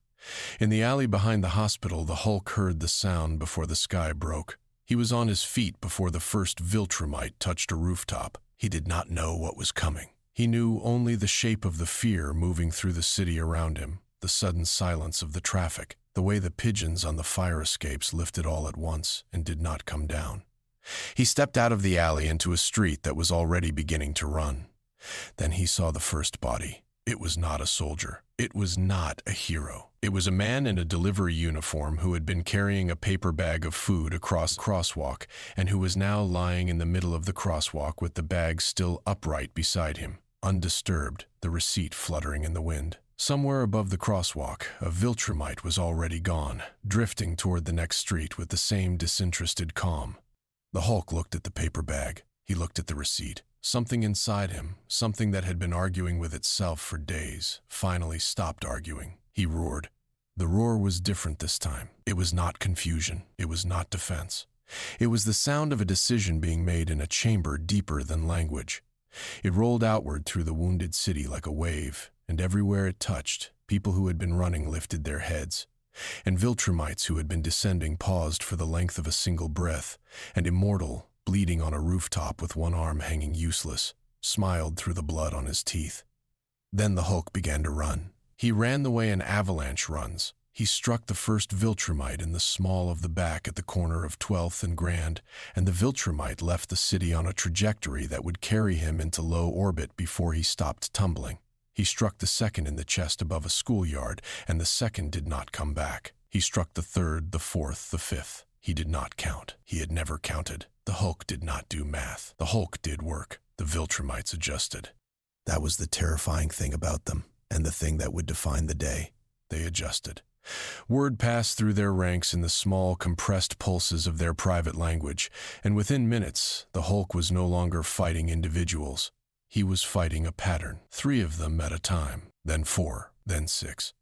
In the alley behind the hospital, the Hulk heard the sound before the sky broke. He was on his feet before the first Viltrumite touched a rooftop. He did not know what was coming. He knew only the shape of the fear moving through the city around him, the sudden silence of the traffic, the way the pigeons on the fire escapes lifted all at once and did not come down. He stepped out of the alley into a street that was already beginning to run. Then he saw the first body. It was not a soldier. It was not a hero. It was a man in a delivery uniform who had been carrying a paper bag of food across the crosswalk and who was now lying in the middle of the crosswalk with the bag still upright beside him, undisturbed, the receipt fluttering in the wind. Somewhere above the crosswalk, a Viltrumite was already gone, drifting toward the next street with the same disinterested calm. The Hulk looked at the paper bag. He looked at the receipt. Something inside him, something that had been arguing with itself for days, finally stopped arguing. He roared. The roar was different this time. It was not confusion. It was not defense. It was the sound of a decision being made in a chamber deeper than language. It rolled outward through the wounded city like a wave, and everywhere it touched, people who had been running lifted their heads. And Viltrumites who had been descending paused for the length of a single breath, and Immortal, bleeding on a rooftop with one arm hanging useless, smiled through the blood on his teeth. Then the Hulk began to run. He ran the way an avalanche runs. He struck the first Viltrumite in the small of the back at the corner of 12th and Grand, and the Viltrumite left the city on a trajectory that would carry him into low orbit before he stopped tumbling. He struck the second in the chest above a schoolyard, and the second did not come back. He struck the third, the fourth, the fifth. He did not count. He had never counted. The Hulk did not do math. The Hulk did work. The Viltrumites adjusted. That was the terrifying thing about them, and the thing that would define the day. They adjusted. Word passed through their ranks in the small, compressed pulses of their private language, and within minutes, the Hulk was no longer fighting individuals. He was fighting a pattern, 3 of them at a time, then 4, then 6.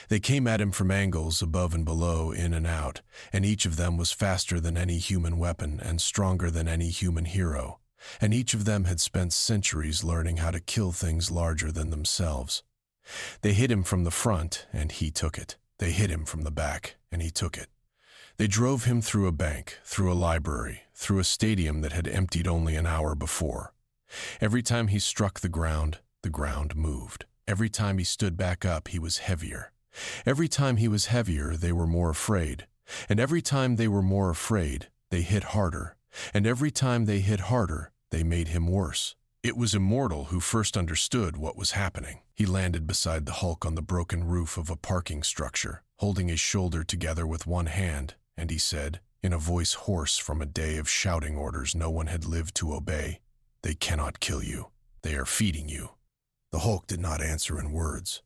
They came at him from angles above and below, in and out, and each of them was faster than any human weapon and stronger than any human hero, and each of them had spent centuries learning how to kill things larger than themselves. They hit him from the front, and he took it. They hit him from the back, and he took it. They drove him through a bank, through a library, through a stadium that had emptied only an hour before. Every time he struck the ground moved. Every time he stood back up, he was heavier. Every time he was heavier, they were more afraid. And every time they were more afraid, they hit harder. And every time they hit harder, they made him worse. It was Immortal who first understood what was happening. He landed beside the Hulk on the broken roof of a parking structure, holding his shoulder together with one hand, and he said, in a voice hoarse from a day of shouting orders no one had lived to obey, "They cannot kill you. They are feeding you." The Hulk did not answer in words.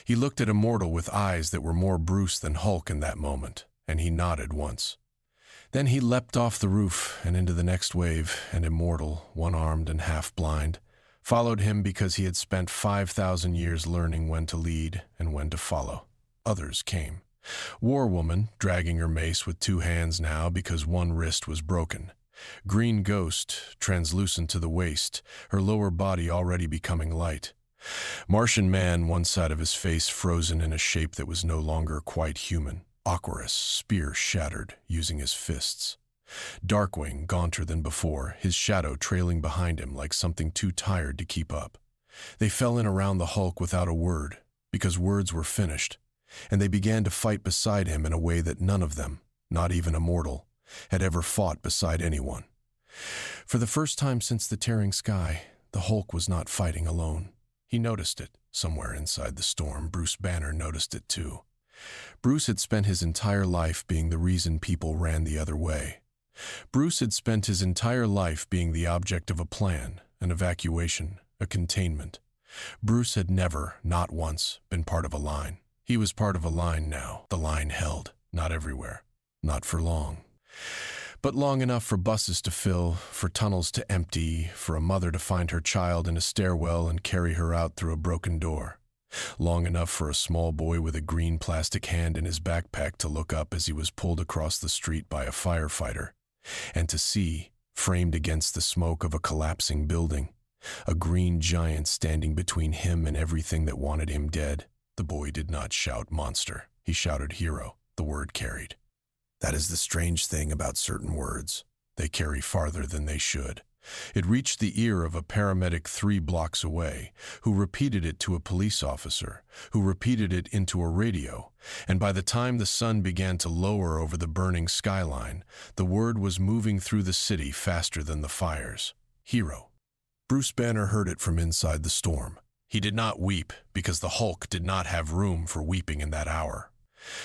He looked at Immortal with eyes that were more Bruce than Hulk in that moment, and he nodded once. Then he leapt off the roof and into the next wave, and Immortal, one-armed and half-blind, followed him because he had spent 5,000 years learning when to lead and when to follow. Others came. War Woman, dragging her mace with 2 hands now because one wrist was broken. Green Ghost, translucent to the waist, her lower body already becoming light. Martian Man, one side of his face frozen in a shape that was no longer quite human. Aquarus, spear shattered, using his fists. Darkwing, gaunter than before, his shadow trailing behind him like something too tired to keep up. They fell in around the Hulk without a word, because words were finished, and they began to fight beside him in a way that none of them, not even Immortal, had ever fought beside anyone. For the first time since the tearing sky, the Hulk was not fighting alone. He noticed it, somewhere inside the storm. Bruce Banner noticed it too. Bruce had spent his entire life being the reason people ran the other way. Bruce had spent his entire life being the object of a plan, an evacuation, a containment. Bruce had never, not once, been part of a line. He was part of a line now. The line held, not everywhere, not for long. But long enough for buses to fill, for tunnels to empty, for a mother to find her child in a stairwell and carry her out through a broken door. Long enough for a small boy with a green plastic hand in his backpack to look up as he was pulled across the street by a firefighter, and to see, framed against the smoke of a collapsing building, a green giant standing between him and everything that wanted him dead. The boy did not shout monster. He shouted hero. The word carried. That is the strange thing about certain words. They carry farther than they should. It reached the ear of a paramedic 3 blocks away, who repeated it to a police officer, who repeated it into a radio, and by the time the sun began to lower over the burning skyline, the word was moving through the city faster than the fires. Hero. Bruce Banner heard it from inside the storm. He did not weep, because the Hulk did not have room for weeping in that hour.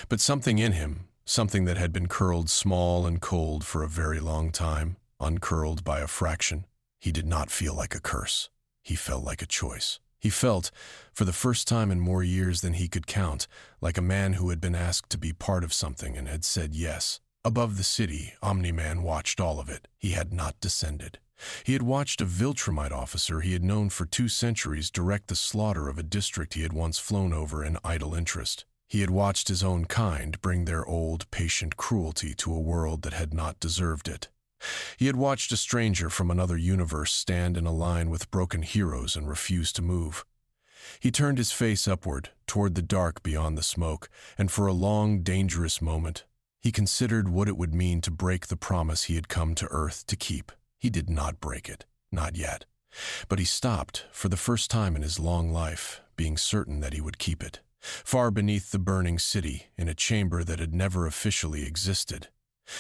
But something in him, something that had been curled small and cold for a very long time, uncurled by a fraction, he did not feel like a curse. He felt like a choice. He felt, for the first time in more years than he could count, like a man who had been asked to be part of something and had said yes. Above the city, Omni-Man watched all of it. He had not descended. He had watched a Viltrumite officer he had known for 2 centuries direct the slaughter of a district he had once flown over in idle interest. He had watched his own kind bring their old, patient cruelty to a world that had not deserved it. He had watched a stranger from another universe stand in a line with broken heroes and refuse to move. He turned his face upward, toward the dark beyond the smoke, and for a long, dangerous moment, he considered what it would mean to break the promise he had come to Earth to keep. He did not break it, not yet. But he stopped, for the first time in his long life, being certain that he would keep it. Far beneath the burning city, in a chamber that had never officially existed,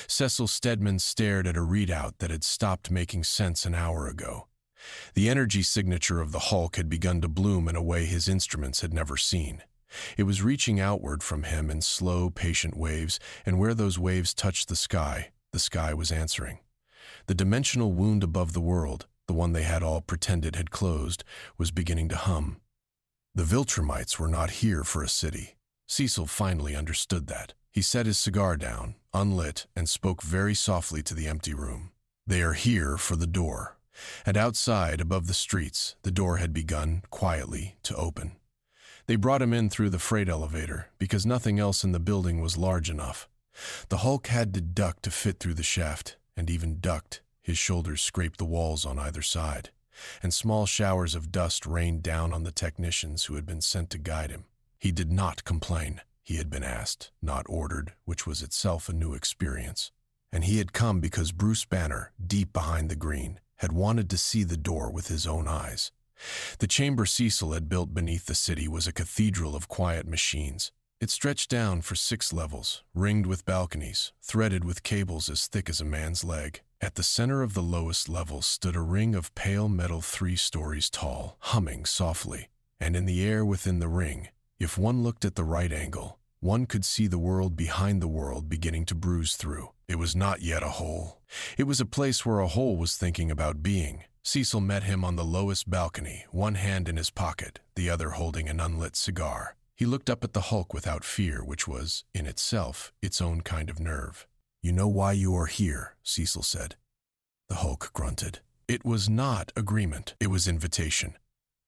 Cecil Stedman stared at a readout that had stopped making sense an hour ago. The energy signature of the Hulk had begun to bloom in a way his instruments had never seen. It was reaching outward from him in slow, patient waves, and where those waves touched the sky was answering. The dimensional wound above the world, the one they had all pretended had closed, was beginning to hum. The Viltrumites were not here for a city. Cecil finally understood that. He set his cigar down, unlit, and spoke very softly to the empty room. They are here for the door. And outside, above the streets, the door had begun, quietly, to open. They brought him in through the freight elevator, because nothing else in the building was large enough. The Hulk had to duck to fit through the shaft, and even ducked. His shoulders scraped the walls on either side, and small showers of dust rained down on the technicians who had been sent to guide him. He did not complain. He had been asked, not ordered, which was itself a new experience. And he had come because Bruce Banner, deep behind the green, had wanted to see the door with his own eyes. The chamber Cecil had built beneath the city was a cathedral of quiet machines. It stretched down for 6 levels, ringed with balconies, threaded with cables as thick as a man's leg. At the center of the lowest level stood a ring of pale metal 3 stories tall, humming softly. And in the air within the ring, if one looked at the right angle, one could see the world behind the world beginning to bruise through. It was not yet a hole. It was a place where a hole was thinking about being. Cecil met him on the lowest balcony, one hand in his pocket, the other holding an unlit cigar. He looked up at the Hulk without fear, which was, in itself, its own kind of nerve. "You know why you are here," Cecil said. The Hulk grunted. It was not agreement, it was invitation.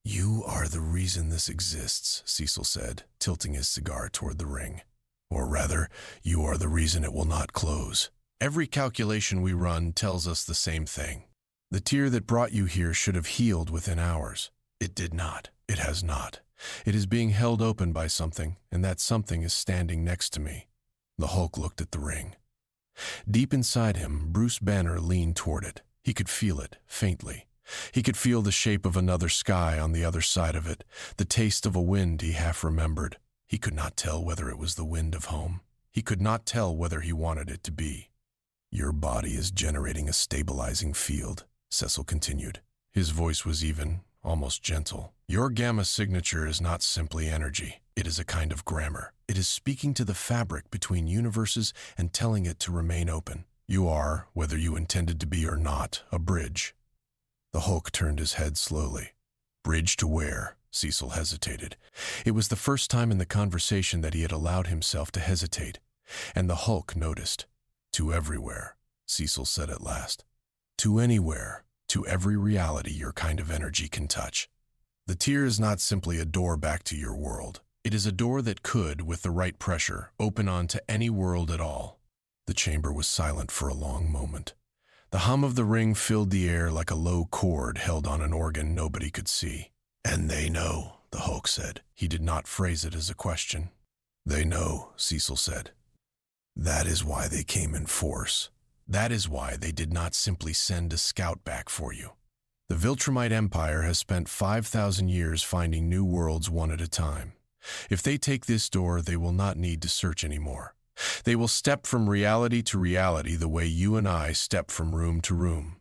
"You are the reason this exists," Cecil said, tilting his cigar toward the ring. "Or rather, you are the reason it will not close. Every calculation we run tells us the same thing. The tear that brought you here should have healed within hours. It did not. It has not. It is being held open by something, and that something is standing next to me." The Hulk looked at the ring. Deep inside him, Bruce Banner leaned toward it. He could feel it, faintly. He could feel the shape of another sky on the other side of it, the taste of a wind he half remembered. He could not tell whether it was the wind of home. He could not tell whether he wanted it to be. "Your body is generating a stabilizing field," Cecil continued. His voice was even, almost gentle. "Your gamma signature is not simply energy. It is a kind of grammar. It is speaking to the fabric between universes and telling it to remain open. You are, whether you intended to be or not, a bridge." The Hulk turned his head slowly. "Bridge to where?" Cecil hesitated. It was the first time in the conversation that he had allowed himself to hesitate, and the Hulk noticed. "To everywhere," Cecil said at last. "To anywhere, to every reality your kind of energy can touch. The tear is not simply a door back to your world. It is a door that could, with the right pressure, open onto any world at all." The chamber was silent for a long moment. The hum of the ring filled the air like a low chord held on an organ nobody could see. "And they know," the Hulk said. He did not phrase it as a question. "They know," Cecil said. "That is why they came in force. That is why they did not simply send a scout back for you. The Viltrumite Empire has spent 5,000 years finding new worlds one at a time. If they take this door, they will not need to search anymore. They will step from reality to reality the way you and I step from room to room."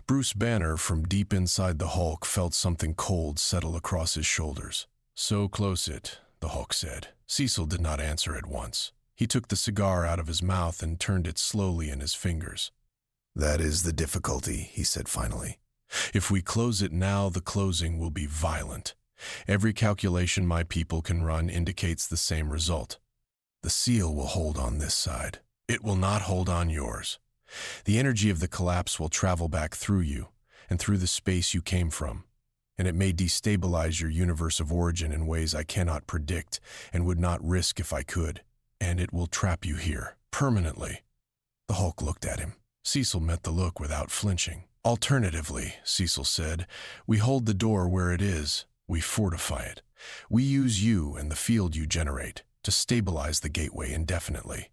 Bruce Banner, from deep inside the Hulk, felt something cold settle across his shoulders. "So close it," the Hulk said. Cecil did not answer at once. He took the cigar out of his mouth and turned it slowly in his fingers. "That is the difficulty," he said finally. "If we close it now, the closing will be violent. Every calculation my people can run indicates the same result. The seal will hold on this side. It will not hold on yours. The energy of the collapse will travel back through you and through the space you came from, and it may destabilize your universe of origin in ways I cannot predict and would not risk if I could, and it will trap you here, permanently." The Hulk looked at him. Cecil met the look without flinching. "Alternatively," Cecil said, "we hold the door where it is. We fortify it. We use you and the field you generate to stabilize the gateway indefinitely.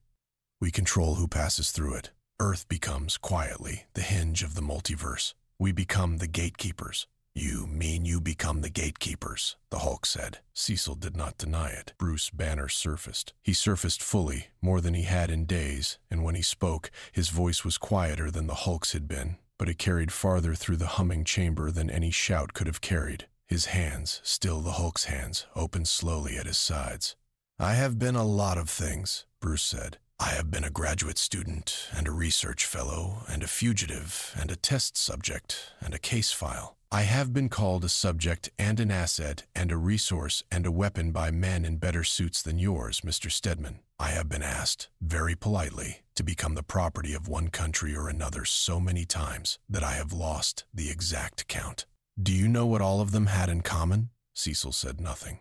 We control who passes through it. Earth becomes, quietly, the hinge of the multiverse. We become the gatekeepers." "You mean you become the gatekeepers," the Hulk said. Cecil did not deny it. Bruce Banner surfaced. He surfaced fully, more than he had in days, and when he spoke, his voice was quieter than the Hulk's had been, but it carried farther through the humming chamber than any shout could have carried. His hands, still the Hulk's hands, opened slowly at his sides. "I have been a lot of things," Bruce said. I have been a graduate student and a research fellow and a fugitive and a test subject and a case file. I have been called a subject and an asset and a resource and a weapon by men in better suits than yours, Mr. Stedman. I have been asked, very politely, to become the property of one country or another so many times that I have lost the exact count. Do you know what all of them had in common? Cecil said nothing.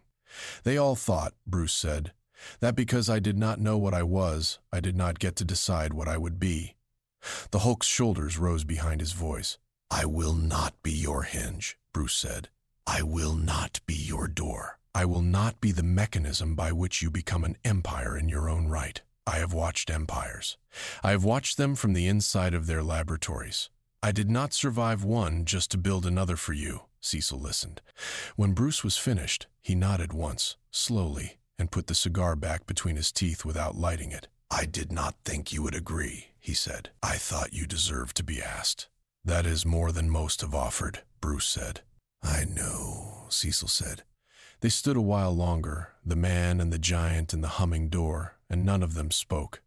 They all thought, Bruce said, that because I did not know what I was, I did not get to decide what I would be. The Hulk's shoulders rose behind his voice. I will not be your hinge, Bruce said. I will not be your door. I will not be the mechanism by which you become an empire in your own right. I have watched empires. I have watched them from the inside of their laboratories. I did not survive one just to build another for you. Cecil listened. When Bruce was finished, he nodded once, slowly, and put the cigar back between his teeth without lighting it. I did not think you would agree, he said. I thought you deserved to be asked. That is more than most have offered, Bruce said. I know, Cecil said. They stood a while longer, the man and the giant and the humming door, and none of them spoke.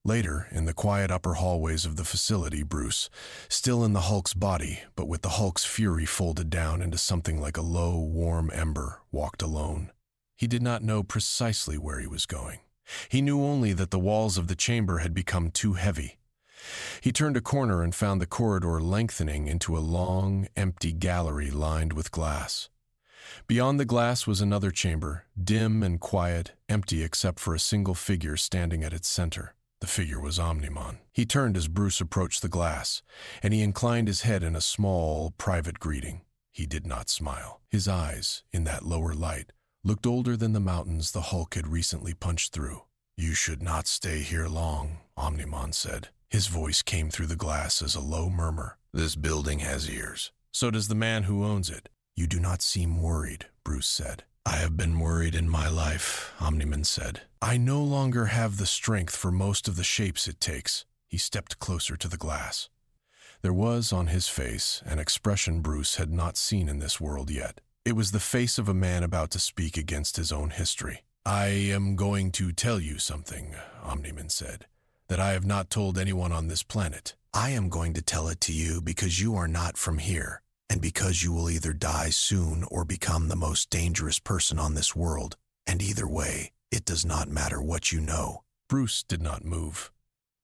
Later, in the quiet upper hallways of the facility, Bruce, still in the Hulk's body, but with the Hulk's fury folded down into something like a low, warm ember, walked alone. He did not know precisely where he was going. He knew only that the walls of the chamber had become too heavy. He turned a corner and found the corridor lengthening into a long, empty gallery lined with glass. Beyond the glass was another chamber, dim and quiet, empty except for a single figure standing at its center. The figure was Omni-Man. He turned as Bruce approached the glass, and he inclined his head in a small, private greeting. He did not smile. His eyes, in that lower light, looked older than the mountains the Hulk had recently punched through. You should not stay here long, Omni-Man said. His voice came through the glass as a low murmur. This building has ears. So does the man who owns it. You do not seem worried, Bruce said. I have been worried in my life, Omni-Man said. I no longer have the strength for most of the shapes it takes. He stepped closer to the glass. There was on his face an expression Bruce had not seen in this world yet. It was the face of a man about to speak against his own history. I am going to tell you something, Omni-Man said, that I have not told anyone on this planet. I am going to tell it to you because you are not from here, and because you will either die soon or become the most dangerous person on this world, and either way, it does not matter what you know. Bruce did not move.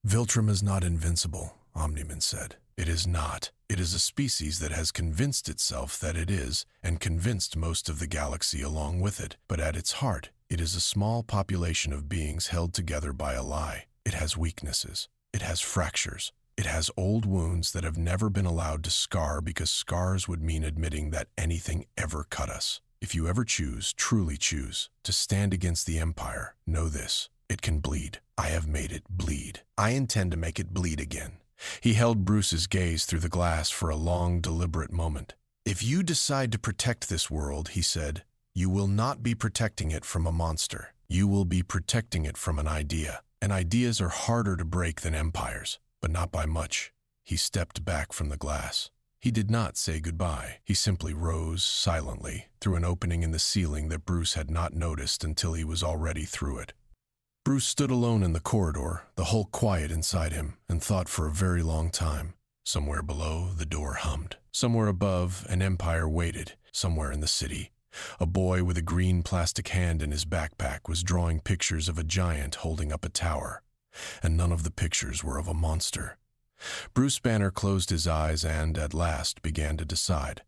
Viltrum is not invincible, Omni-Man said. It is not. It is a species that has convinced itself that it is, and convinced most of the galaxy along with it. But at its heart, it is a small population of beings held together by a lie. It has weaknesses. It has fractures. It has old wounds that have never been allowed to scar because scars would mean admitting that anything ever cut us. If you ever choose, truly choose, to stand against the Empire, know this. It can bleed. I have made it bleed. I intend to make it bleed again. He held Bruce's gaze through the glass for a long, deliberate moment. If you decide to protect this world, he said, you will not be protecting it from a monster. You will be protecting it from an idea. And ideas are harder to break than empires, but not by much. He stepped back from the glass. He did not say goodbye. He simply rose silently through an opening in the ceiling that Bruce had not noticed until he was already through it. Bruce stood alone in the corridor, the Hulk quiet inside him, and thought for a very long time. Somewhere below, the door hummed. Somewhere above, an empire waited. Somewhere in the city, a boy with a green plastic hand in his backpack was drawing pictures of a giant holding up a tower, and none of the pictures were of a monster. Bruce Banner closed his eyes and, at last, began to decide.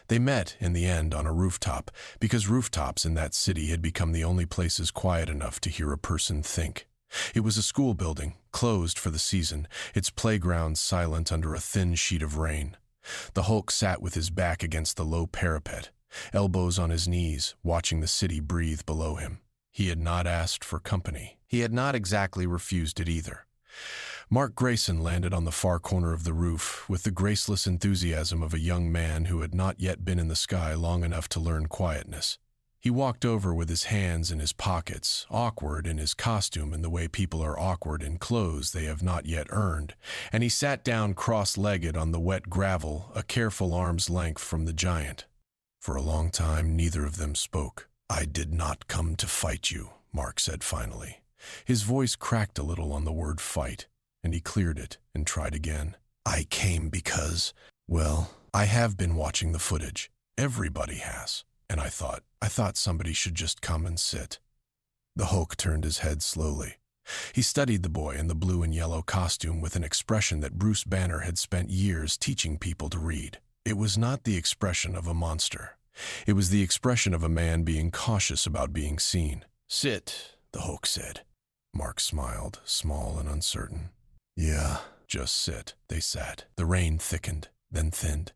They met, in the end, on a rooftop, because rooftops in that city had become the only places quiet enough to hear a person think. It was a school building, closed for the season, its playground silent under a thin sheet of rain. The Hulk sat with his back against the low parapet, elbows on his knees, watching the city breathe below him. He had not asked for company. He had not exactly refused it either. Mark Grayson landed on the far corner of the roof with the graceless enthusiasm of a young man who had not yet been in the sky long enough to learn quietness. He walked over with his hands in his pockets, awkward in his costume in the way people are awkward in clothes they have not yet earned, and he sat down cross-legged on the wet gravel, a careful arm's length from the giant. For a long time, neither of them spoke. I did not come to fight you, Mark said finally. His voice cracked a little on the word fight, and he cleared it and tried again. I came because, well, I have been watching the footage. Everybody has. And I thought somebody should just come and sit. The Hulk turned his head slowly. He studied the boy in the blue and yellow costume with an expression that Bruce Banner had spent years teaching people to read. It was not the expression of a monster. It was the expression of a man being cautious about being seen. Sit, the Hulk said. Mark smiled, small and uncertain. Yeah, just sit. They sat. The rain thickened, then thinned.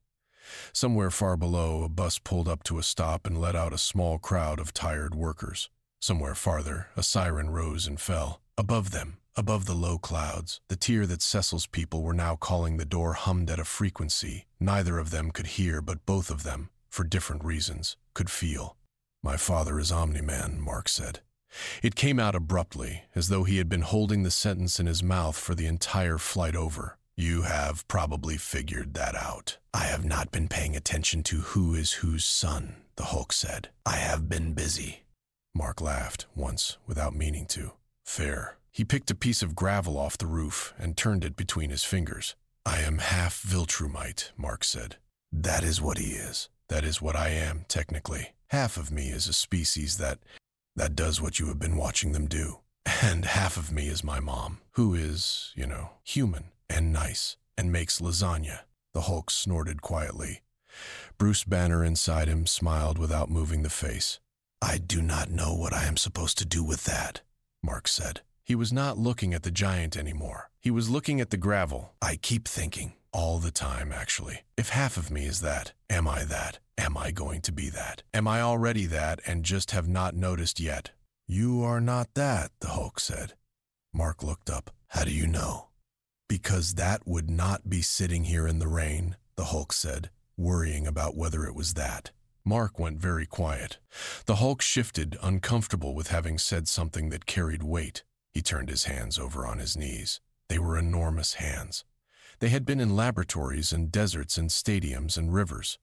Somewhere far below, a bus pulled up to a stop and let out a small crowd of tired workers. Somewhere farther, a siren rose and fell. Above them, above the low clouds, the tier that Cecil's people were now calling the door hummed at a frequency neither of them could hear, but both of them, for different reasons, could feel. My father is Omni-Man, Mark said. It came out abruptly, as though he had been holding the sentence in his mouth for the entire flight over. You have probably figured that out. I have not been paying attention to who is whose son, the Hulk said. I have been busy. Mark laughed, once, without meaning to. Fair. He picked a piece of gravel off the roof and turned it between his fingers. I am half Viltrumite, Mark said. That is what he is. That is what I am, technically. Half of me is a species that does what you have been watching them do. And half of me is my mom, who is, human and nice and makes lasagna. The Hulk snorted quietly. Bruce Banner inside him smiled without moving the face. I do not know what I am supposed to do with that, Mark said. He was not looking at the giant anymore. He was looking at the gravel. I keep thinking, all the time actually, if half of me is that? Am I that? Am I going to be that? Am I already that and just have not noticed yet? You are not that, the Hulk said. Mark looked up. How do you know? Because that would not be sitting here in the rain, the Hulk said, worrying about whether it was that. Mark went very quiet. The Hulk shifted, uncomfortable with having said something that carried weight. He turned his hands over on his knees. They were enormous hands. They had been in laboratories and deserts and stadiums and rivers.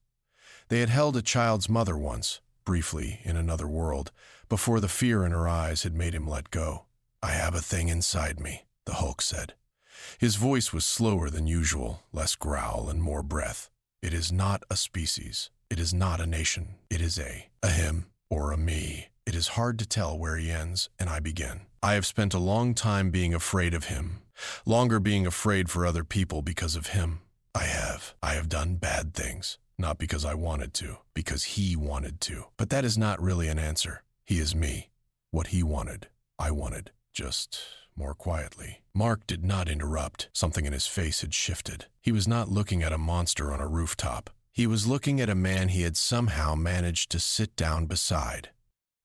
They had held a child's mother once, briefly in another world, before the fear in her eyes had made him let go. I have a thing inside me, the Hulk said. His voice was slower than usual, less growl and more breath. It is not a species. It is not a nation. It is a him or a me. It is hard to tell where he ends and I begin. I have spent a long time being afraid of him, longer being afraid for other people because of him. I have done bad things, not because I wanted to, because he wanted to. But that is not really an answer. He is me. What he wanted, I wanted, just more quietly. Mark did not interrupt. Something in his face had shifted. He was not looking at a monster on a rooftop. He was looking at a man he had somehow managed to sit down beside.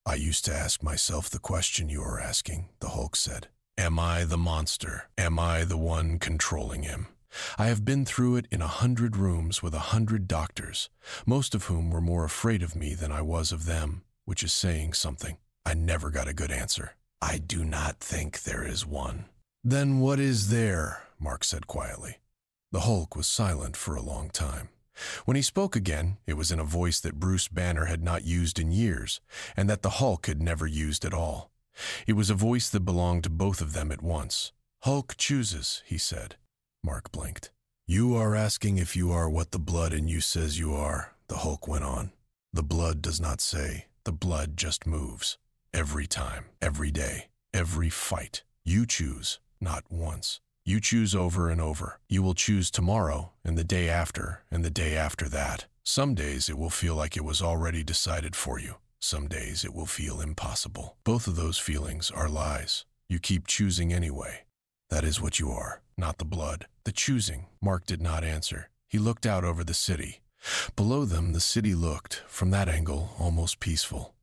I used to ask myself the question you are asking, the Hulk said. Am I the monster? Am I the one controlling him? I have been through it in 100 rooms with 100 doctors, most of whom were more afraid of me than I was of them, which is saying something. I never got a good answer. I do not think there is one. Then what is there? Mark said quietly. The Hulk was silent for a long time. When he spoke again, it was in a voice that Bruce Banner had not used in years, and that the Hulk had never used at all. It was a voice that belonged to both of them at once. Hulk chooses, he said. Mark blinked. You are asking if you are what the blood in you says you are, the Hulk went on. The blood does not say. The blood just moves. Every time, every day, every fight. You choose, not once. You choose over and over. You will choose tomorrow, and the day after, and the day after that. Some days it will feel like it was already decided for you. Some days it will feel impossible. Both of those feelings are lies. You keep choosing anyway. That is what you are, not the blood. The choosing. Mark did not answer. He looked out over the city. Below them, the city looked, from that angle, almost peaceful.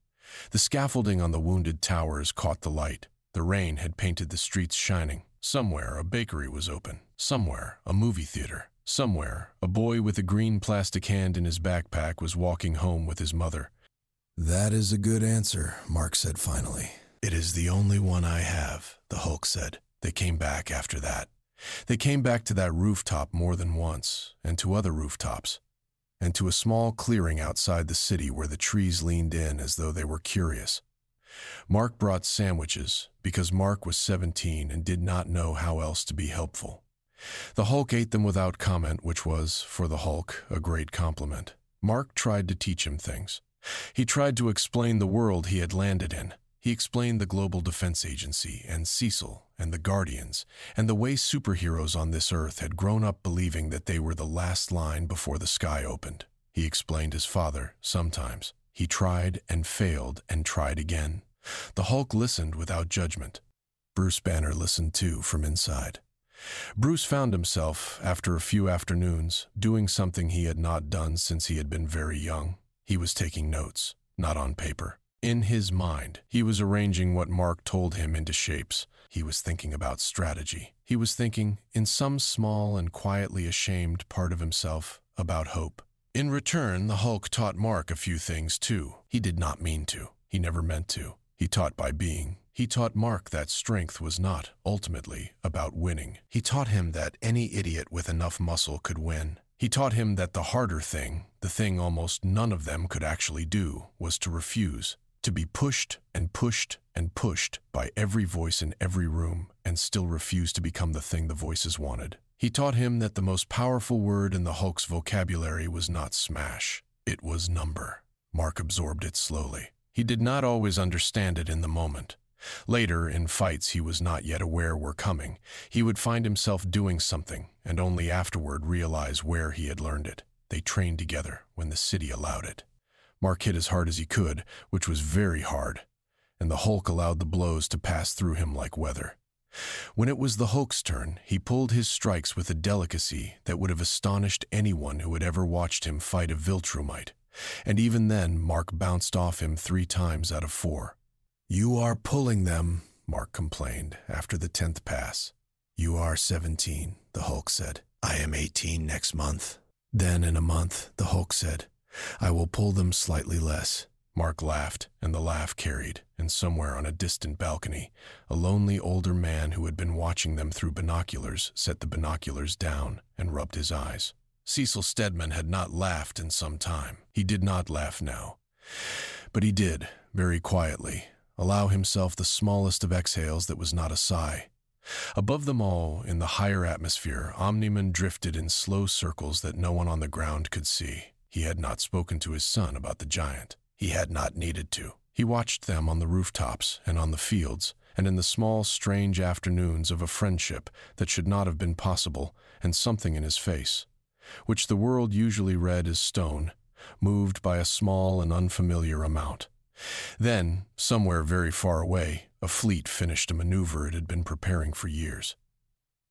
The scaffolding on the wounded towers caught the light. The rain had painted the streets shining. Somewhere, a bakery was open. Somewhere, a movie theater. Somewhere, a boy with a green plastic hand in his backpack was walking home with his mother. That is a good answer, Mark said finally. It is the only one I have, the Hulk said. They came back after that. They came back to that rooftop more than once, and to other rooftops, and to a small clearing outside the city where the trees leaned in as though they were curious. Mark brought sandwiches because Mark was 17 and did not know how else to be helpful. The Hulk ate them without comment, which was, for the Hulk, a great compliment. Mark tried to teach him things. He tried to explain the world he had landed in. He explained the Global Defense Agency and Cecil and the Guardians and the way superheroes on this earth had grown up believing that they were the last line before the sky opened. He explained his father, sometimes. He tried and failed and tried again. The Hulk listened without judgment. Bruce Banner listened too from inside. Bruce found himself, after a few afternoons, doing something he had not done since he had been very young. He was taking notes, not on paper. In his mind, he was arranging what Mark told him into shapes. He was thinking about strategy. He was thinking, in some small and quietly ashamed part of himself, about hope. In return, the Hulk taught Mark a few things too. He did not mean to. He never meant to. He taught by being. He taught Mark that strength was not, ultimately, about winning. He taught him that any idiot with enough muscle could win. He taught him that the harder thing, the thing almost none of them could actually do, was to refuse. To be pushed and pushed and pushed by every voice in every room and still refuse to become the thing the voices wanted. He taught him that the most powerful word in the Hulk's vocabulary was not smash. It was number. Mark absorbed it slowly. He did not always understand it in the moment. Later, in fights he was not yet aware were coming, he would find himself doing something and only afterward realize where he had learned it. They trained together when the city allowed it. Mark hit as hard as he could, which was very hard, and the Hulk allowed the blows to pass through him like weather. When it was the Hulk's turn, he pulled his strikes with a delicacy that would have astonished anyone who had ever watched him fight a Viltrumite, and even then Mark bounced off him 3 times out of 4. "You are pulling them," Mark complained after the 10th pass. "You are 17, the Hulk said. "I am 18 next month." Then in a month, the Hulk said, "I will pull them slightly less." Mark laughed, and the laugh carried, and somewhere on a distant balcony, a lonely older man who had been watching them through binoculars set the binoculars down and rubbed his eyes. Cecil Stedman had not laughed in some time. He did not laugh now. But he did, very quietly, allow himself the smallest of exhales that was not a sigh. Above them all, in the higher atmosphere, Omni-Man drifted in slow circles that no one on the ground could see. He had not spoken to his son about the giant. He had not needed to. He watched them on the rooftops and on the fields and in the small, strange afternoons of a friendship that should not have been possible, and something in his face, which the world usually read as stone, moved by a small and unfamiliar amount. Then, somewhere very far away, a fleet finished a maneuver it had been preparing for years.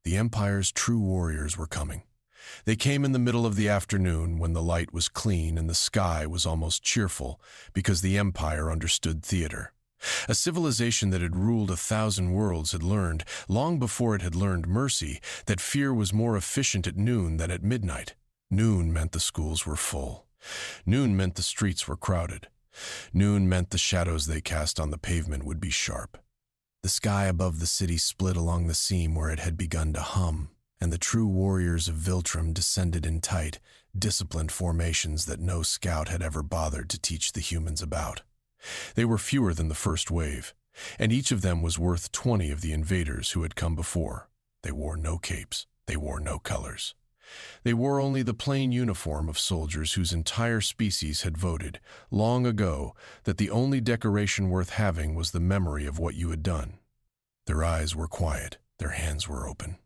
The Empire's true warriors were coming. They came in the middle of the afternoon when the light was clean and the sky was almost cheerful because the Empire understood theater. A civilization that had ruled 1,000 worlds had learned, long before it had learned mercy, that fear was more efficient at noon than at midnight. Noon meant the schools were full. Noon meant the streets were crowded. Noon meant the shadows they cast on the pavement would be sharp. The sky above the city split along the seam where it had begun to hum, and the true warriors of Viltrum descended in tight, disciplined formations that no scout had ever bothered to teach the humans about. They were fewer than the first wave, and each of them was worth 20 of the invaders who had come before. They wore no capes. They wore no colors. They wore only the plain uniform of soldiers whose entire species had voted, long ago, that the only decoration worth having was the memory of what you had done. Their eyes were quiet. Their hands were open.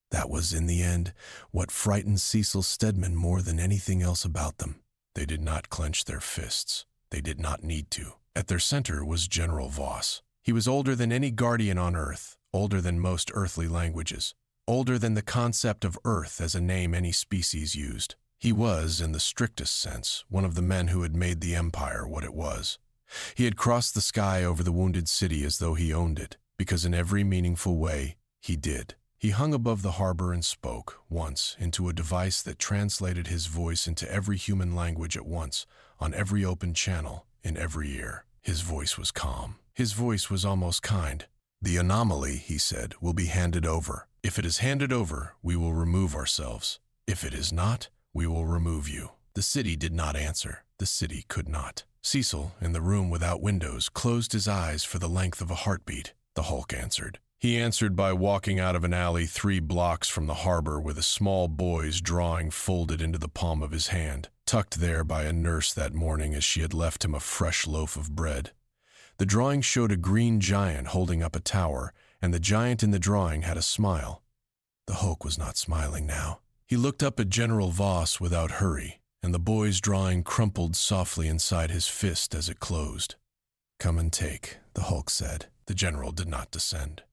That was, in the end, what frightened Cecil Stedman more than anything else about them. They did not clench their fists. They did not need to. At their center was General Voss. He was older than any guardian on Earth, older than most earthly languages, older than the concept of Earth as a name any species used. He was, in the strictest sense, one of the men who had made the Empire what it was. He had crossed the sky over the wounded city as though he owned it, because in every meaningful way, he did. He hung above the harbor and spoke, once, into a device that translated his voice into every human language at once, on every open channel, in every ear. His voice was calm. His voice was almost kind. "The anomaly," he said, "will be handed over. If it is handed over, we will remove ourselves. If it is not, we will remove you." The city did not answer. The city could not. Cecil, in the room without windows, closed his eyes for the length of a heartbeat. The Hulk answered. He answered by walking out of an alley 3 blocks from the harbor with a small boy's drawing folded into the palm of his hand, tucked there by a nurse that morning as she had left him a fresh loaf of bread. The drawing showed a green giant holding up a tower, and the giant in the drawing had a smile. The Hulk was not smiling now. He looked up at General Voss without hurry, and the boy's drawing crumpled softly inside his fist as it closed. "Come and take," the Hulk said. The general did not descend.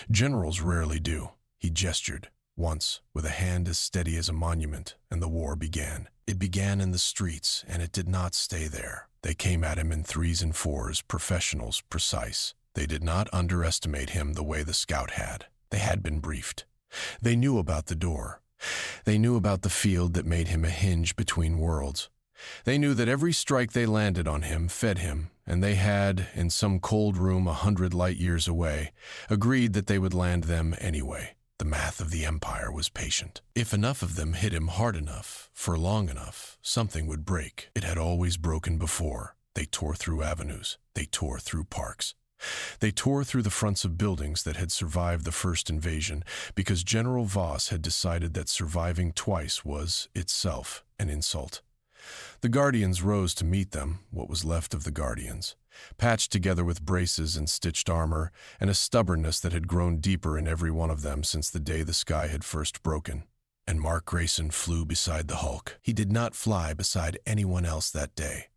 Generals rarely do. He gestured, once, with a hand as steady as a monument, and the war began. It began in the streets, and it did not stay there. They came at him in 3s and 4s, professionals, precise. They did not underestimate him the way the scout had. They had been briefed. They knew about the door. They knew about the field that made him a hinge between worlds. They knew that every strike they landed on him fed him, and they had, in some cold room 100 light years away, agreed that they would land them anyway. The math of the Empire was patient. If enough of them hit him hard enough, for long enough, something would break. It had always broken before. They tore through avenues. They tore through parks. They tore through the fronts of buildings that had survived the first invasion because General Voss had decided that surviving twice was, itself, an insult. The Guardians rose to meet them, what was left of the Guardians, patched together with braces and stitched armor, and a stubbornness that had grown deeper in every one of them since the day the sky had first broken. And Mark Grayson flew beside the Hulk. He did not fly beside anyone else that day.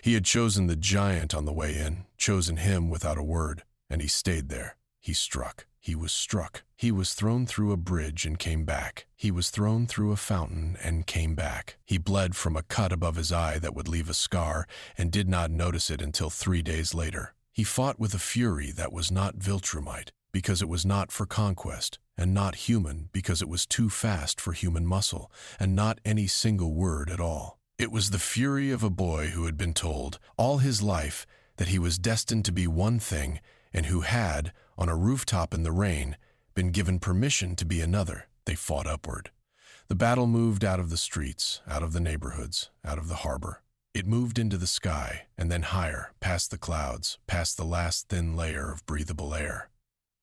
He had chosen the giant on the way in, chosen him without a word, and he stayed there. He struck. He was struck. He was thrown through a bridge and came back. He was thrown through a fountain and came back. He bled from a cut above his eye that would leave a scar and did not notice it until 3 days later. He fought with a fury that was not Viltrumite because it was not for conquest, and not human because it was too fast for human muscle, and not any single word at all. It was the fury of a boy who had been told all his life that he was destined to be one thing and who had, on a rooftop in the rain, been given permission to be another. They fought upward. The battle moved out of the streets, out of the neighborhoods, out of the harbor. It moved into the sky, and then higher, past the clouds, past the last thin layer of breathable air.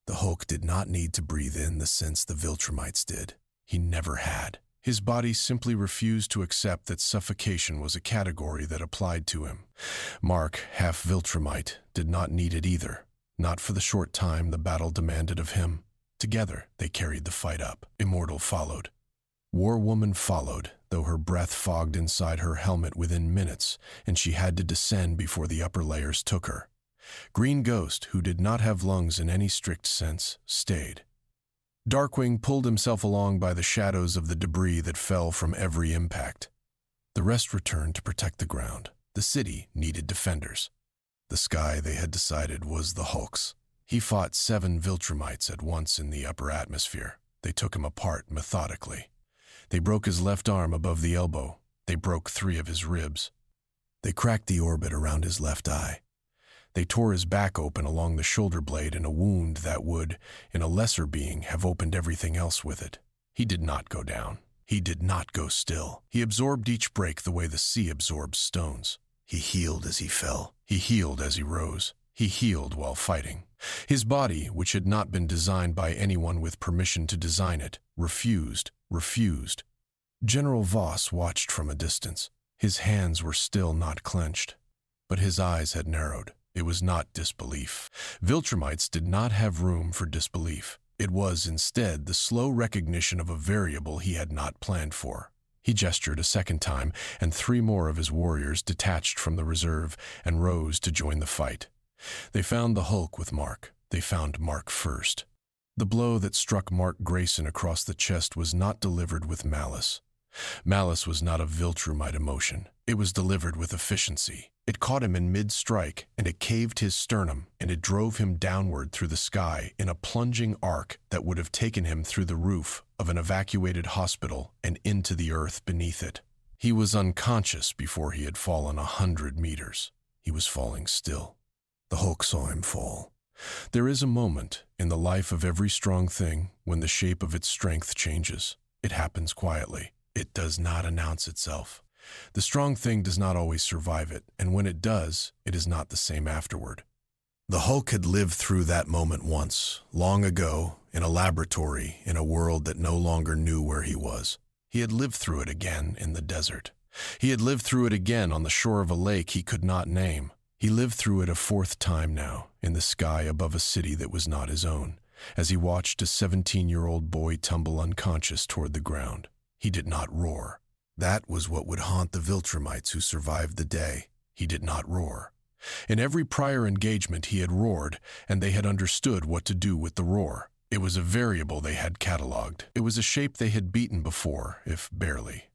The Hulk did not need to breathe in the sense the Viltrumites did. He never had. His body simply refused to accept that suffocation was a category that applied to him. Mark, half Viltrumite, did not need it either. Not for the short time the battle demanded of him. Together, they carried the fight up. Immortal followed. War Woman followed, though her breath fogged inside her helmet within minutes, and she had to descend before the upper layers took her. Green Ghost, who did not have lungs in any strict sense, stayed. Darkwing pulled himself along by the shadows of the debris that fell from every impact. The rest returned to protect the ground. The city needed defenders. The sky, they had decided, was the Hulk's. He fought 7 Viltrumites at once in the upper atmosphere. They took him apart methodically. They broke his left arm above the elbow. They broke 3 of his ribs. They cracked the orbit around his left eye. They tore his back open along the shoulder blade in a wound that would, in a lesser being, have opened everything else with it. He did not go down. He did not go still. He absorbed each break the way the sea absorbs stones. He healed as he fell. He healed as he rose. He healed while fighting. His body, which had not been designed by anyone with permission to design it, refused. General Voss watched from a distance. His hands were still not clenched, but his eyes had narrowed. It was not disbelief. Viltrumites did not have room for disbelief. It was, instead, the slow recognition of a variable he had not planned for. He gestured a second time, and 3 more of his warriors detached from the reserve and rose to join the fight. They found the Hulk with Mark. They found Mark first. The blow that struck Mark Grayson across the chest was not delivered with malice. Malice was not a Viltrumite emotion. It was delivered with efficiency. It caught him in mid-strike, and it caved his sternum, and it drove him downward through the sky in a plunging arc that would have taken him through the roof of an evacuated hospital and into the earth beneath it. He was unconscious before he had fallen 100 meters. He was falling still. The Hulk saw him fall. There is a moment in the life of every strong thing when the shape of its strength changes. It happens quietly. It does not announce itself. The strong thing does not always survive it, and when it does, it is not the same afterward. The Hulk had lived through that moment once, long ago, in a laboratory, in a world that no longer knew where he was. He had lived through it again in the desert. He had lived through it again on the shore of a lake he could not name. He lived through it a fourth time now, in the sky above a city that was not his own, as he watched a 17-year-old boy tumble unconscious toward the ground. He did not roar. That was what would haunt the Viltrumites who survived the day. He did not roar. In every prior engagement he had roared, and they had understood what to do with the roar. It was a variable they had catalogued. It was a shape they had beaten before, if barely.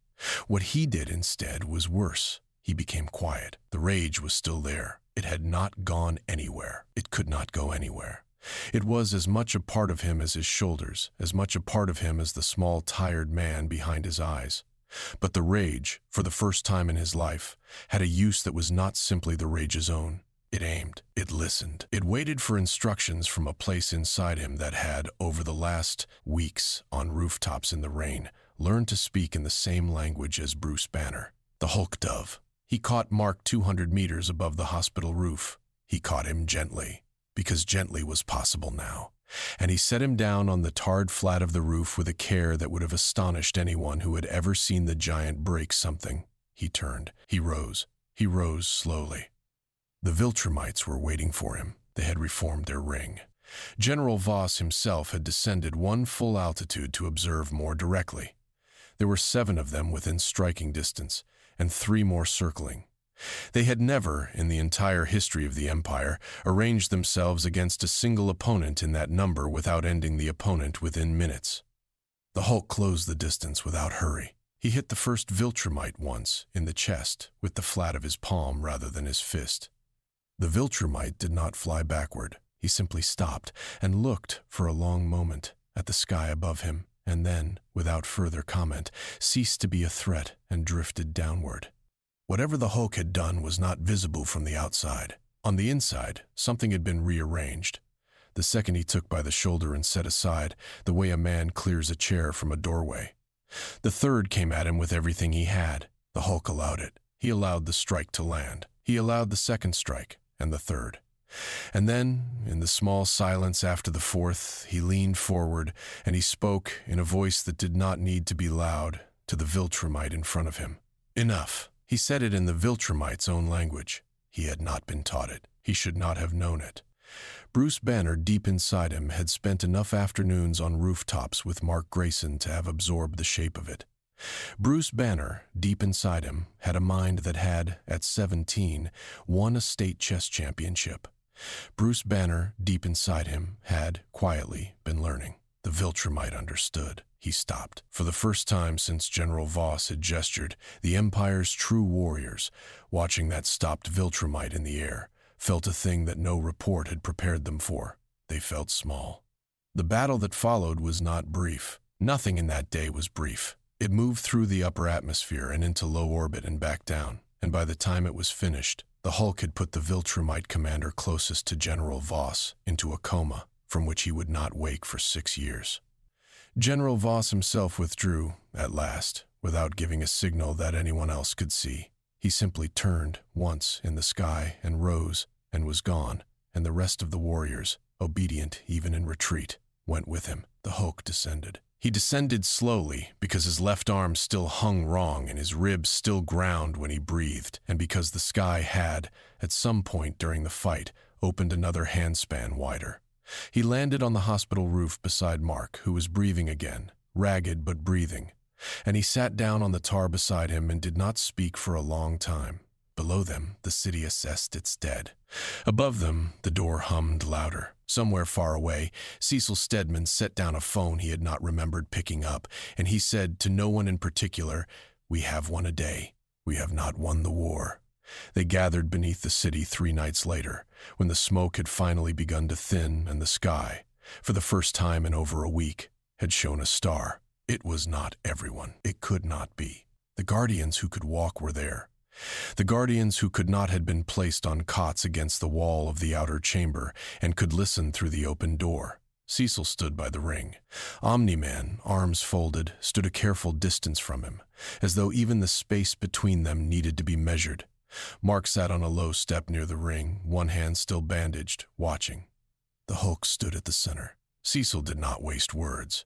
What he did instead was worse. He became quiet. The rage was still there. It had not gone anywhere. It could not go anywhere. It was as much a part of him as his shoulders, as much a part of him as the small, tired man behind his eyes. But the rage, for the first time in his life, had a use that was not simply the rage's own. It aimed. It listened. It waited for instructions from a place inside him that had, over the last weeks on rooftops in the rain, learned to speak in the same language as Bruce Banner. The Hulk dove. He caught Mark 200 meters above the hospital roof. He caught him gently, because gently was possible now. And he set him down on the tarred flat of the roof with a care that would have astonished anyone who had ever seen the giant break something. He turned. He rose. He rose slowly. The Viltrumites were waiting for him. They had reformed their ring. General Voss himself had descended one full altitude to observe more directly. There were 7 of them within striking distance, and 3 more circling. They had never, in the entire history of the Empire, arranged themselves against a single opponent in that number without ending the opponent within minutes. The Hulk closed the distance without hurry. He hit the first Viltrumite once, in the chest, with the flat of his palm rather than his fist. The Viltrumite did not fly backward. He simply stopped and looked for a long moment at the sky above him, and then, without further comment, ceased to be a threat and drifted downward. Whatever the Hulk had done was not visible from the outside. On the inside, something had been rearranged. The second he took by the shoulder and set aside, the way a man clears a chair from a doorway. The third came at him with everything he had. The Hulk allowed it. He allowed the strike to land. He allowed the second strike, and the third. And then, in the small silence after the fourth, he leaned forward, and he spoke, in a voice that did not need to be loud, to the Viltrumite in front of him. Enough. He said it in the Viltrumite's own language. He had not been taught it. He should not have known it. Bruce Banner, deep inside him, had spent enough afternoons on rooftops with Mark Grayson to have absorbed the shape of it. Bruce Banner, deep inside him, had a mind that had, at 17, won a state chess championship. Bruce Banner, deep inside him, had, quietly, been learning. The Viltrumite understood. He stopped. For the first time since General Voss had gestured, the Empire's true warriors, watching that stopped Viltrumite in the air, felt a thing that no report had prepared them for. They felt small. The battle that followed was not brief. Nothing in that day was brief. It moved through the upper atmosphere and into low orbit and back down, and by the time it was finished, the Hulk had put the Viltrumite commander closest to General Voss into a coma from which he would not wake for 6 years. General Voss himself withdrew, at last, without giving a signal that anyone else could see. He simply turned once in the sky and rose and was gone, and the rest of the warriors, obedient even in retreat, went with him. The Hulk descended. He descended slowly because his left arm still hung wrong and his ribs still ground when he breathed, and because the sky had, at some point during the fight, opened another handspan wider. He landed on the hospital roof beside Mark, who was breathing again, ragged but breathing, and he sat down on the tar beside him and did not speak for a long time. Below them, the city assessed its dead. Above them, the door hummed louder. Somewhere far away, Cecil Stedman set down a phone he had not remembered picking up, and he said to no one in particular, "We have won a day. We have not won the war." They gathered beneath the city 3 nights later, when the smoke had finally begun to thin and the sky, for the first time in over a week, had shown a star. It was not everyone. It could not be. The Guardians who could walk were there. The Guardians who could not had been placed on cots against the wall of the outer chamber and could listen through the open door. Cecil stood by the ring. Omni-Man, arms folded, stood a careful distance from him, as though even the space between them needed to be measured. Mark sat on a low step near the ring, one hand still bandaged, watching. The Hulk stood at the center. Cecil did not waste words.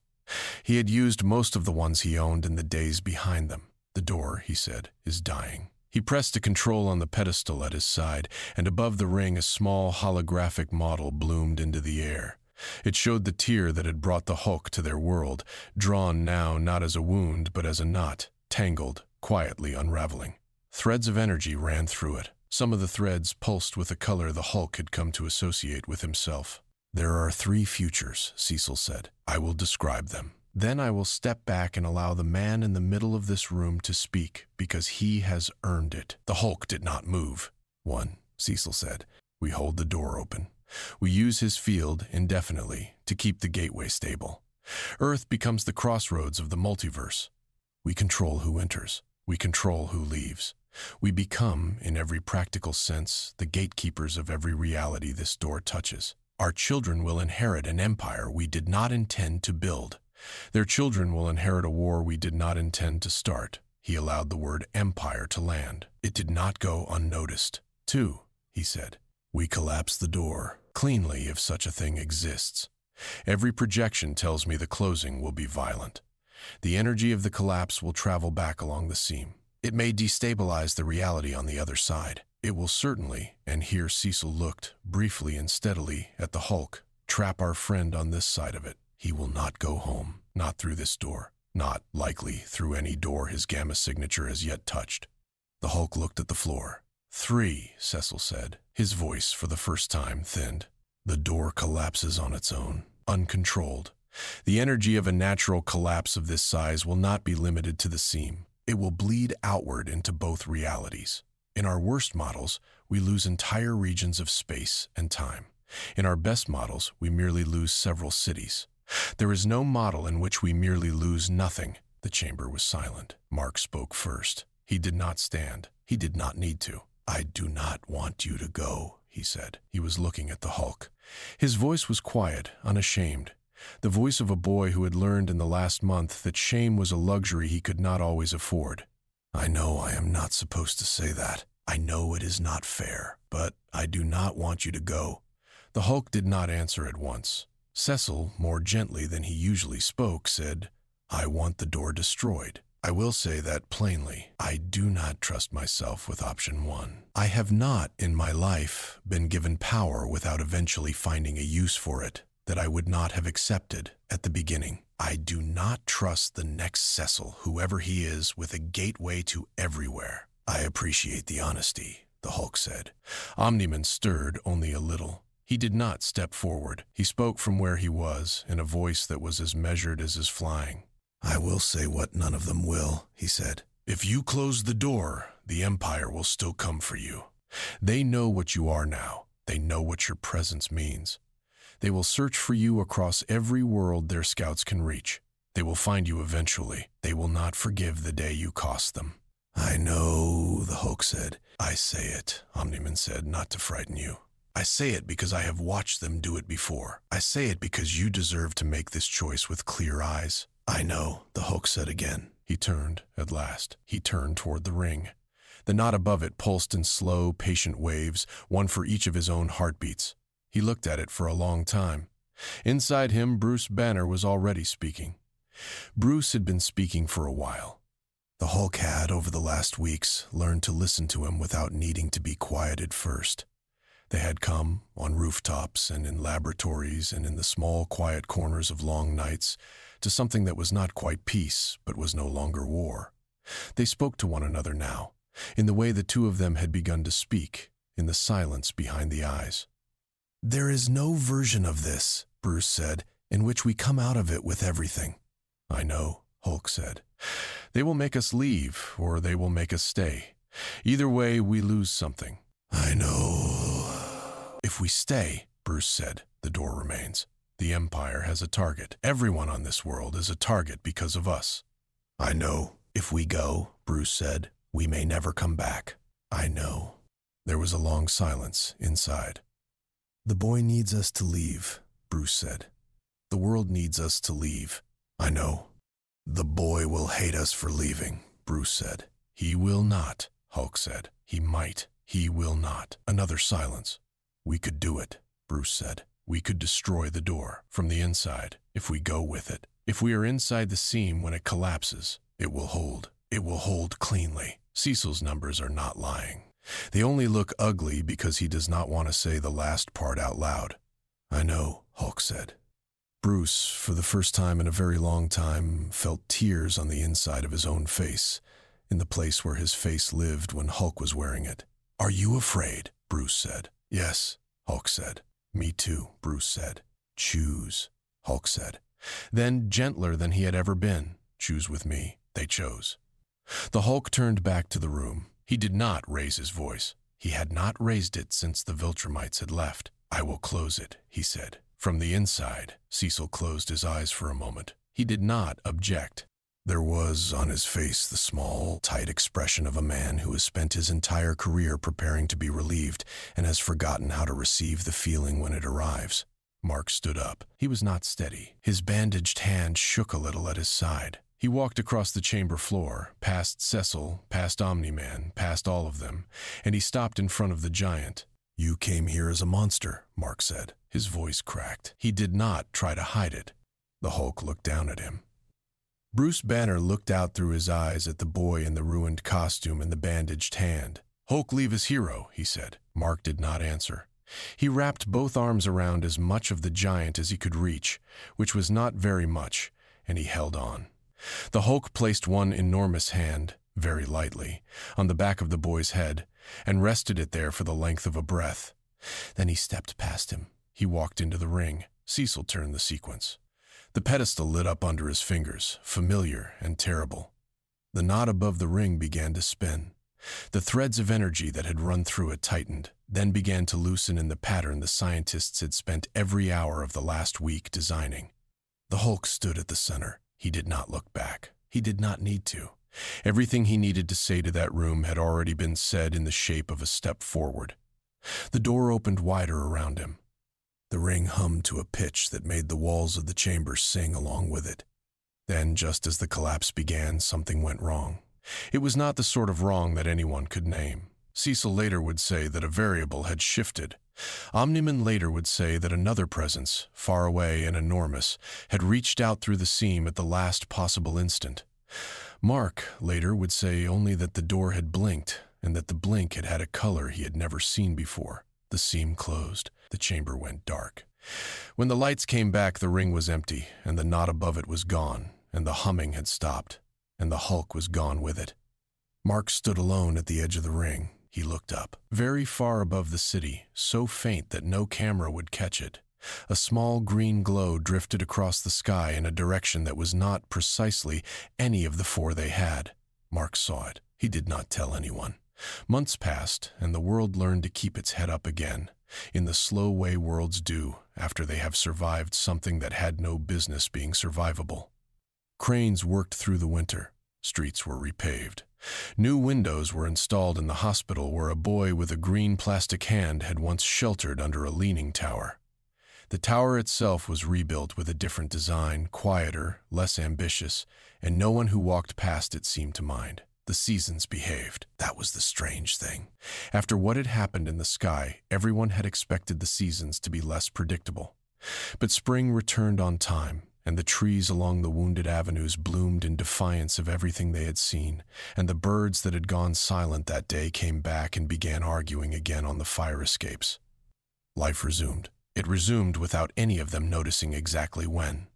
He had used most of the ones he owned in the days behind them. The door, he said, is dying. He pressed a control on the pedestal at his side, and above the ring a small holographic model bloomed into the air. It showed the tear that had brought the Hulk to their world, drawn now not as a wound but as a knot, tangled, quietly unraveling. Threads of energy ran through it. Some of the threads pulsed with a color the Hulk had come to associate with himself. "There are 3 futures," Cecil said. "I will describe them. Then I will step back and allow the man in the middle of this room to speak, because he has earned it." The Hulk did not move. "1," Cecil said. "We hold the door open. We use his field indefinitely to keep the gateway stable. Earth becomes the crossroads of the multiverse. We control who enters. We control who leaves. We become, in every practical sense, the gatekeepers of every reality this door touches. Our children will inherit an empire we did not intend to build. Their children will inherit a war we did not intend to start." He allowed the word empire to land. It did not go unnoticed. "2," he said. "We collapse the door, cleanly if such a thing exists. Every projection tells me the closing will be violent. The energy of the collapse will travel back along the seam. It may destabilize the reality on the other side. It will certainly," and here Cecil looked, briefly and steadily, at the Hulk, "trap our friend on this side of it. He will not go home, not through this door, not, likely, through any door his gamma signature has yet touched." The Hulk looked at the floor. 3, Cecil said. His voice, for the first time, thinned. "The door collapses on its own, uncontrolled. The energy of a natural collapse of this size will not be limited to the seam. It will bleed outward into both realities. In our worst models, we lose entire regions of space and time. In our best models, we merely lose several cities. There is no model in which we merely lose nothing." The chamber was silent. Mark spoke first. He did not stand. He did not need to. "I do not want you to go," he said. He was looking at the Hulk. His voice was quiet, unashamed. The voice of a boy who had learned in the last month that shame was a luxury he could not always afford. "I know I am not supposed to say that. I know it is not fair, but I do not want you to go." The Hulk did not answer at once. Cecil, more gently than he usually spoke, said, "I want the door destroyed. I will say that plainly. I do not trust myself with option 1. I have not, in my life, been given power without eventually finding a use for it that I would not have accepted at the beginning. I do not trust the next Cecil, whoever he is, with a gateway to everywhere." "I appreciate the honesty," the Hulk said. Omni-Man stirred only a little. He did not step forward. He spoke from where he was, in a voice that was as measured as his flying. "I will say what none of them will," he said. "If you close the door, the Empire will still come for you. They know what you are now. They know what your presence means. They will search for you across every world their scouts can reach. They will find you eventually. They will not forgive the day you cost them." "I know," the Hulk said. "I say it," Omni-Man said, "not to frighten you. I say it because I have watched them do it before. I say it because you deserve to make this choice with clear eyes." "I know," the Hulk said again. He turned, at last. He turned toward the ring. The knot above it pulsed in slow, patient waves, one for each of his own heartbeats. He looked at it for a long time. Inside him, Bruce Banner was already speaking. Bruce had been speaking for a while. The Hulk had, over the last weeks, learned to listen to him without needing to be quieted first. They had come, on rooftops and in laboratories and in the small, quiet corners of long nights, to something that was not quite peace, but was no longer war. They spoke to one another now, in the way the two of them had begun to speak, in the silence behind the eyes. "There is no version of this," Bruce said, "in which we come out of it with everything." "I know," Hulk said. "They will make us leave, or they will make us stay. Either way, we lose something." "I know." "If we stay," Bruce said, "the door remains. The Empire has a target. Everyone on this world is a target because of us." "I know." "If we go," Bruce said, "we may never come back." "I know." There was a long silence inside. "The boy needs us to leave," Bruce said. The world needs us to leave. I know. The boy will hate us for leaving, Bruce said. He will not, Hulk said. He might. He will not. Another silence. We could do it, Bruce said. We could destroy the door from the inside if we go with it. If we are inside the seam when it collapses, it will hold. It will hold cleanly. Cecil's numbers are not lying. They only look ugly because he does not want to say the last part out loud. I know, Hulk said. Bruce, for the first time in a very long time, felt tears on the inside of his own face, in the place where his face lived when Hulk was wearing it. Are you afraid? Bruce said. Yes, Hulk said. Me too, Bruce said. Choose, Hulk said. Then, gentler than he had ever been, choose with me. They chose. The Hulk turned back to the room. He did not raise his voice. He had not raised it since the Viltrumites had left. I will close it, he said. From the inside, Cecil closed his eyes for a moment. He did not object. There was on his face the small, tight expression of a man who has spent his entire career preparing to be relieved and has forgotten how to receive the feeling when it arrives. Mark stood up. He was not steady. His bandaged hand shook a little at his side. He walked across the chamber floor, past Cecil, past Omni-Man, past all of them, and he stopped in front of the giant. You came here as a monster, Mark said. His voice cracked. He did not try to hide it. The Hulk looked down at him. Bruce Banner looked out through his eyes at the boy in the ruined costume and the bandaged hand. Hulk, leave his hero, he said. Mark did not answer. He wrapped both arms around as much of the giant as he could reach, which was not very much, and he held on. The Hulk placed one enormous hand, very lightly, on the back of the boy's head, and rested it there for the length of a breath. Then he stepped past him. He walked into the ring. Cecil turned the sequence. The pedestal lit up under his fingers, familiar and terrible. The knot above the ring began to spin. The threads of energy that had run through it tightened, then began to loosen in the pattern the scientists had spent every hour of the last week designing. The Hulk stood at the center. He did not look back. He did not need to. Everything he needed to say to that room had already been said in the shape of a step forward. The door opened wider around him. The ring hummed to a pitch that made the walls of the chamber sing along with it. Then, just as the collapse began, something went wrong. It was not the sort of wrong that anyone could name. Cecil later would say that a variable had shifted. Omni-Man later would say that another presence, far away and enormous, had reached out through the seam at the last possible instant. Mark later would say only that the door had blinked, and that the blink had had a color he had never seen before. The seam closed. The chamber went dark. When the lights came back, the ring was empty, and the knot above it was gone, and the humming had stopped, and the Hulk was gone with it. Mark stood alone at the edge of the ring. He looked up. Very far above the city, so faint that no camera would catch it. A small green glow drifted across the sky in a direction that was not precisely any of the four they had. Mark saw it. He did not tell anyone. Months passed, and the world learned to keep its head up again, in the slow way worlds do after they have survived something that had no business being survivable. Cranes worked through the winter. Streets were repaved. New windows were installed in the hospital where a boy with a green plastic hand had once sheltered under a leaning tower. The tower itself was rebuilt with a different design, quieter, less ambitious, and no one who walked past it seemed to mind. The seasons behaved. That was the strange thing. After what had happened in the sky, everyone had expected the seasons to be less predictable. But spring returned on time, and the trees along the wounded avenues bloomed in defiance of everything they had seen, and the birds that had gone silent that day came back and began arguing again on the fire escapes. Life resumed. It resumed without any of them noticing exactly when.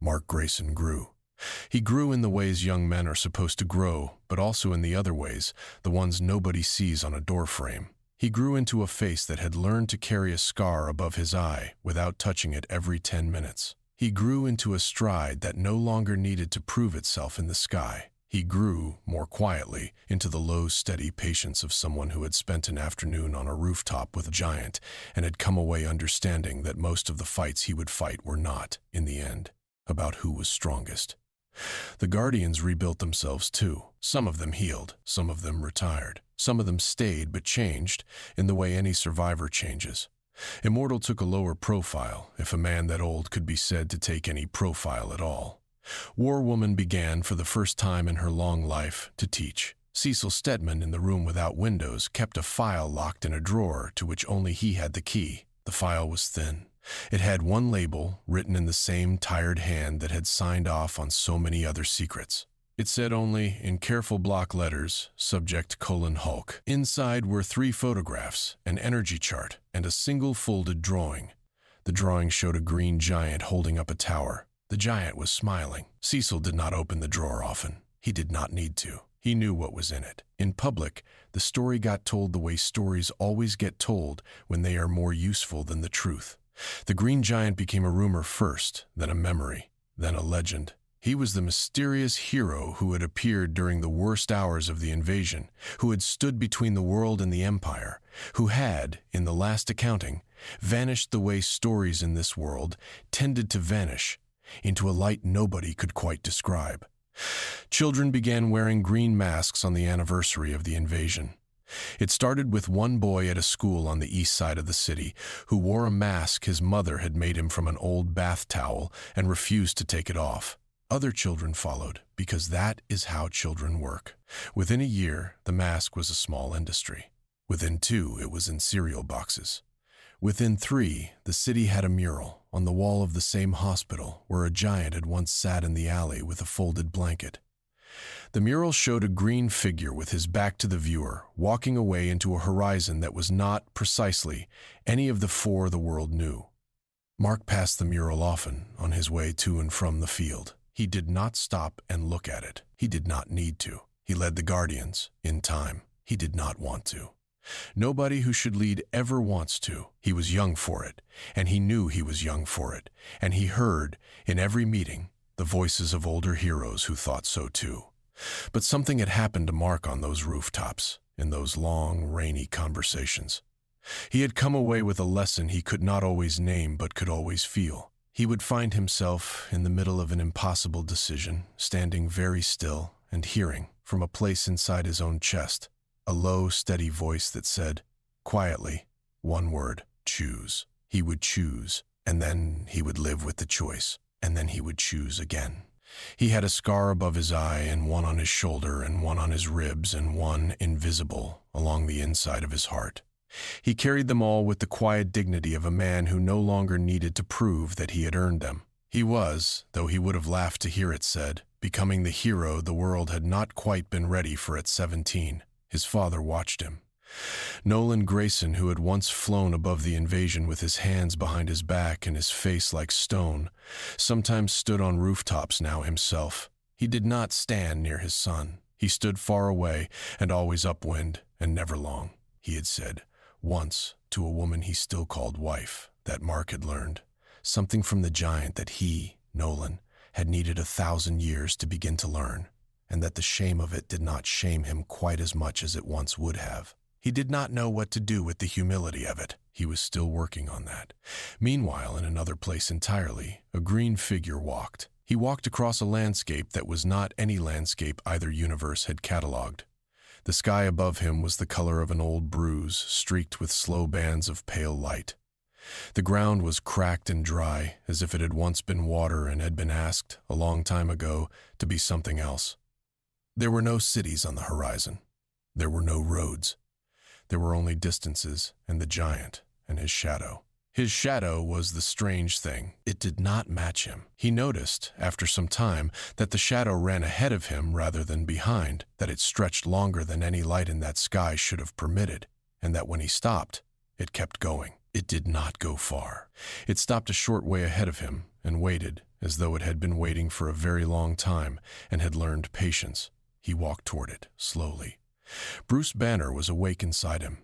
Mark Grayson grew. He grew in the ways young men are supposed to grow, but also in the other ways, the ones nobody sees on a doorframe. He grew into a face that had learned to carry a scar above his eye without touching it every 10 minutes. He grew into a stride that no longer needed to prove itself in the sky. He grew, more quietly, into the low, steady patience of someone who had spent an afternoon on a rooftop with a giant and had come away understanding that most of the fights he would fight were not, in the end, about who was strongest. The Guardians rebuilt themselves too. Some of them healed, some of them retired. Some of them stayed but changed, in the way any survivor changes. Immortal took a lower profile, if a man that old could be said to take any profile at all. War Woman began, for the first time in her long life, to teach. Cecil Stedman, in the room without windows, kept a file locked in a drawer to which only he had the key. The file was thin. It had one label, written in the same tired hand that had signed off on so many other secrets. It said only, in careful block letters, subject: Hulk. Inside were 3 photographs, an energy chart, and a single folded drawing. The drawing showed a green giant holding up a tower. The giant was smiling. Cecil did not open the drawer often. He did not need to. He knew what was in it. In public, the story got told the way stories always get told when they are more useful than the truth. The green giant became a rumor first, then a memory, then a legend. He was the mysterious hero who had appeared during the worst hours of the invasion, who had stood between the world and the Empire, who had, in the last accounting, vanished the way stories in this world tended to vanish, into a light nobody could quite describe. Children began wearing green masks on the anniversary of the invasion. It started with one boy at a school on the east side of the city who wore a mask his mother had made him from an old bath towel and refused to take it off. Other children followed, because that is how children work. Within a year, the mask was a small industry. Within 2, it was in cereal boxes. Within 3, the city had a mural on the wall of the same hospital where a giant had once sat in the alley with a folded blanket. The mural showed a green figure with his back to the viewer, walking away into a horizon that was not, precisely, any of the 4 the world knew. Mark passed the mural often on his way to and from the field. He did not stop and look at it. He did not need to. He led the Guardians, in time. He did not want to. Nobody who should lead ever wants to. He was young for it, and he knew he was young for it, and he heard, in every meeting, the voices of older heroes who thought so too. But something had happened to Mark on those rooftops, in those long, rainy conversations. He had come away with a lesson he could not always name but could always feel. He would find himself in the middle of an impossible decision, standing very still and hearing, from a place inside his own chest, a low, steady voice that said, quietly, one word: choose. He would choose, and then he would live with the choice, and then he would choose again. He had a scar above his eye, and one on his shoulder, and one on his ribs, and one, invisible, along the inside of his heart. He carried them all with the quiet dignity of a man who no longer needed to prove that he had earned them. He was, though he would have laughed to hear it said, becoming the hero the world had not quite been ready for at 17. His father watched him. Nolan Grayson, who had once flown above the invasion with his hands behind his back and his face like stone, sometimes stood on rooftops now himself. He did not stand near his son. He stood far away and always upwind, and never long, he had said, once, to a woman he still called wife, that Mark had learned, something from the giant that he, Nolan, had needed 1,000 years to begin to learn, and that the shame of it did not shame him quite as much as it once would have. He did not know what to do with the humility of it. He was still working on that. Meanwhile, in another place entirely, a green figure walked. He walked across a landscape that was not any landscape either universe had catalogued. The sky above him was the color of an old bruise, streaked with slow bands of pale light. The ground was cracked and dry, as if it had once been water and had been asked, a long time ago, to be something else. There were no cities on the horizon. There were no roads. There were only distances and the giant and his shadow. His shadow was the strange thing. It did not match him. He noticed, after some time, that the shadow ran ahead of him rather than behind, that it stretched longer than any light in that sky should have permitted, and that when he stopped, it kept going. It did not go far. It stopped a short way ahead of him and waited, as though it had been waiting for a very long time and had learned patience. He walked toward it, slowly. Bruce Banner was awake inside him.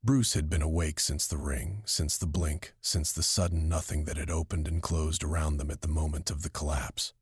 Bruce had been awake since the ring, since the blink, since the sudden nothing that had opened and closed around them at the moment of the collapse.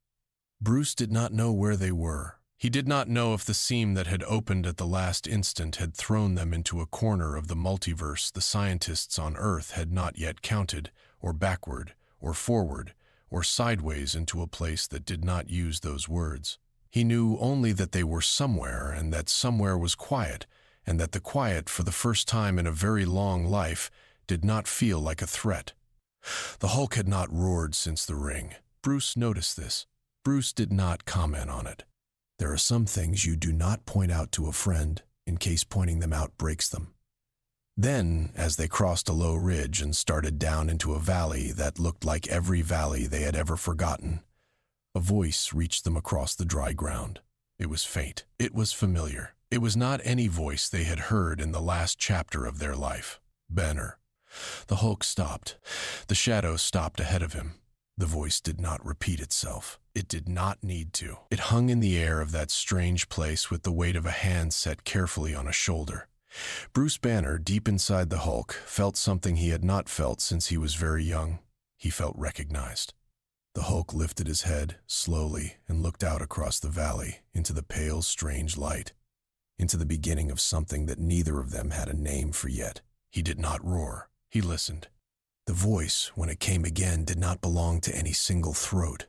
Bruce did not know where they were. He did not know if the seam that had opened at the last instant had thrown them into a corner of the multiverse the scientists on Earth had not yet counted, or backward, or forward, or sideways into a place that did not use those words. He knew only that they were somewhere, and that somewhere was quiet, and that the quiet, for the first time in a very long life, did not feel like a threat. The Hulk had not roared since the ring. Bruce noticed this. Bruce did not comment on it. There are some things you do not point out to a friend, in case pointing them out breaks them. Then, as they crossed a low ridge and started down into a valley that looked like every valley they had ever forgotten, a voice reached them across the dry ground. It was faint. It was familiar. It was not any voice they had heard in the last chapter of their life. Banner. The Hulk stopped. The shadow stopped ahead of him. The voice did not repeat itself. It did not need to. It hung in the air of that strange place with the weight of a hand set carefully on a shoulder. Bruce Banner, deep inside the Hulk, felt something he had not felt since he was very young. He felt recognized. The Hulk lifted his head slowly and looked out across the valley into the pale, strange light, into the beginning of something that neither of them had a name for yet. He did not roar. He listened. The voice, when it came again, did not belong to any single throat.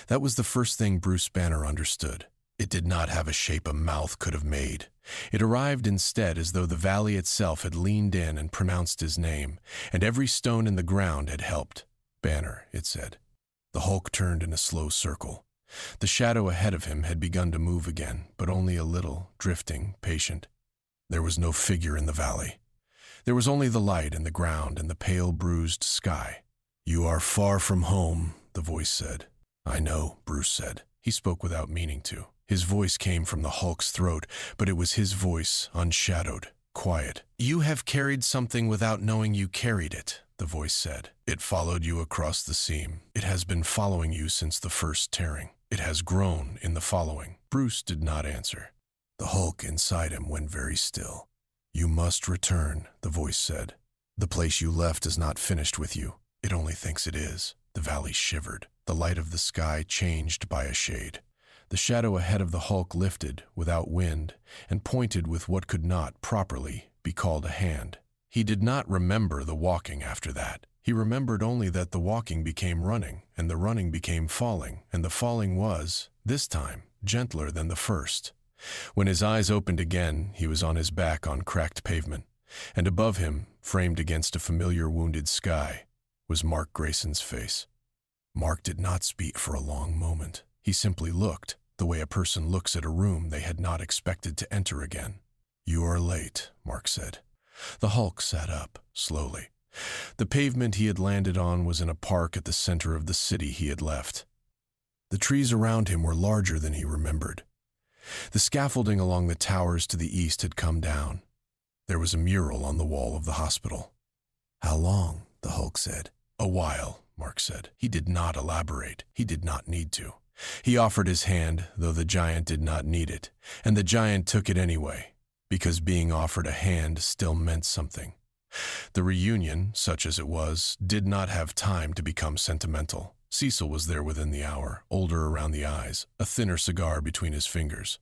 That was the first thing Bruce Banner understood. It did not have a shape a mouth could have made. It arrived instead as though the valley itself had leaned in and pronounced his name, and every stone in the ground had helped. Banner, it said. The Hulk turned in a slow circle. The shadow ahead of him had begun to move again, but only a little, drifting, patient. There was no figure in the valley. There was only the light and the ground and the pale, bruised sky. "You are far from home," the voice said. "I know," Bruce said. He spoke without meaning to. His voice came from the Hulk's throat, but it was his voice, unshadowed, quiet. "You have carried something without knowing you carried it," the voice said. "It followed you across the seam. It has been following you since the first tearing. It has grown in the following." Bruce did not answer. The Hulk inside him went very still. "You must return," the voice said. "The place you left is not finished with you. It only thinks it is." The valley shivered. The light of the sky changed by a shade. The shadow ahead of the Hulk lifted, without wind, and pointed with what could not, properly, be called a hand. He did not remember the walking after that. He remembered only that the walking became running, and the running became falling, and the falling was, this time, gentler than the first. When his eyes opened again, he was on his back on cracked pavement, and above him, framed against a familiar wounded sky, was Mark Grayson's face. Mark did not speak for a long moment. He simply looked, the way a person looks at a room they had not expected to enter again. "You are late," Mark said. The Hulk sat up, slowly. The pavement he had landed on was in a park at the center of the city he had left. The trees around him were larger than he remembered. The scaffolding along the towers to the east had come down. There was a mural on the wall of the hospital. "How long?" the Hulk said. "A while," Mark said. He did not elaborate. He did not need to. He offered his hand, though the giant did not need it, and the giant took it anyway, because being offered a hand still meant something. The reunion, such as it was, did not have time to become sentimental. Cecil was there within the hour, older around the eyes, a thinner cigar between his fingers.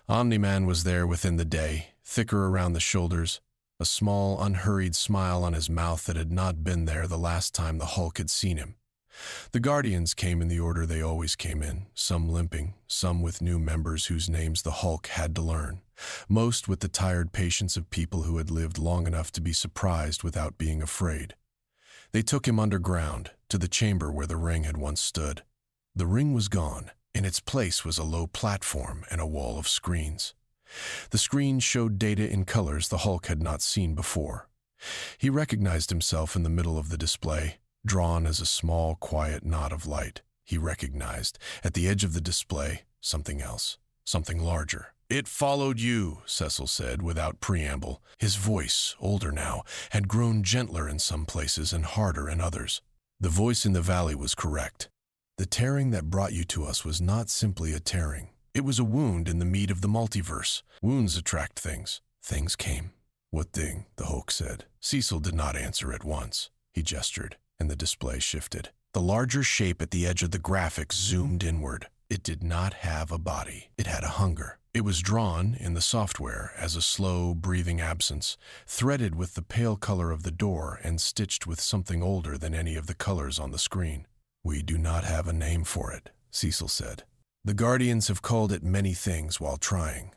Omni-Man was there within the day, thicker around the shoulders, a small, unhurried smile on his mouth that had not been there the last time the Hulk had seen him. The Guardians came in the order they always came in, some limping, some with new members whose names the Hulk had to learn, most with the tired patience of people who had lived long enough to be surprised without being afraid. They took him underground, to the chamber where the ring had once stood. The ring was gone. In its place was a low platform and a wall of screens. The screens showed data in colors the Hulk had not seen before. He recognized himself in the middle of the display, drawn as a small, quiet knot of light. He recognized, at the edge of the display, something else, something larger. "It followed you," Cecil said without preamble. His voice, older now, had grown gentler in some places and harder in others. The voice in the valley was correct. The tearing that brought you to us was not simply a tearing. It was a wound in the meat of the multiverse. Wounds attract things. Things came. "What thing?" the Hulk said. Cecil did not answer at once. He gestured, and the display shifted. The larger shape at the edge of the graphics zoomed inward. It did not have a body. It had a hunger. It was drawn, in the software, as a slow, breathing absence, threaded with the pale color of the door and stitched with something older than any of the colors on the screen. "We do not have a name for it," Cecil said. "The Guardians have called it many things while trying.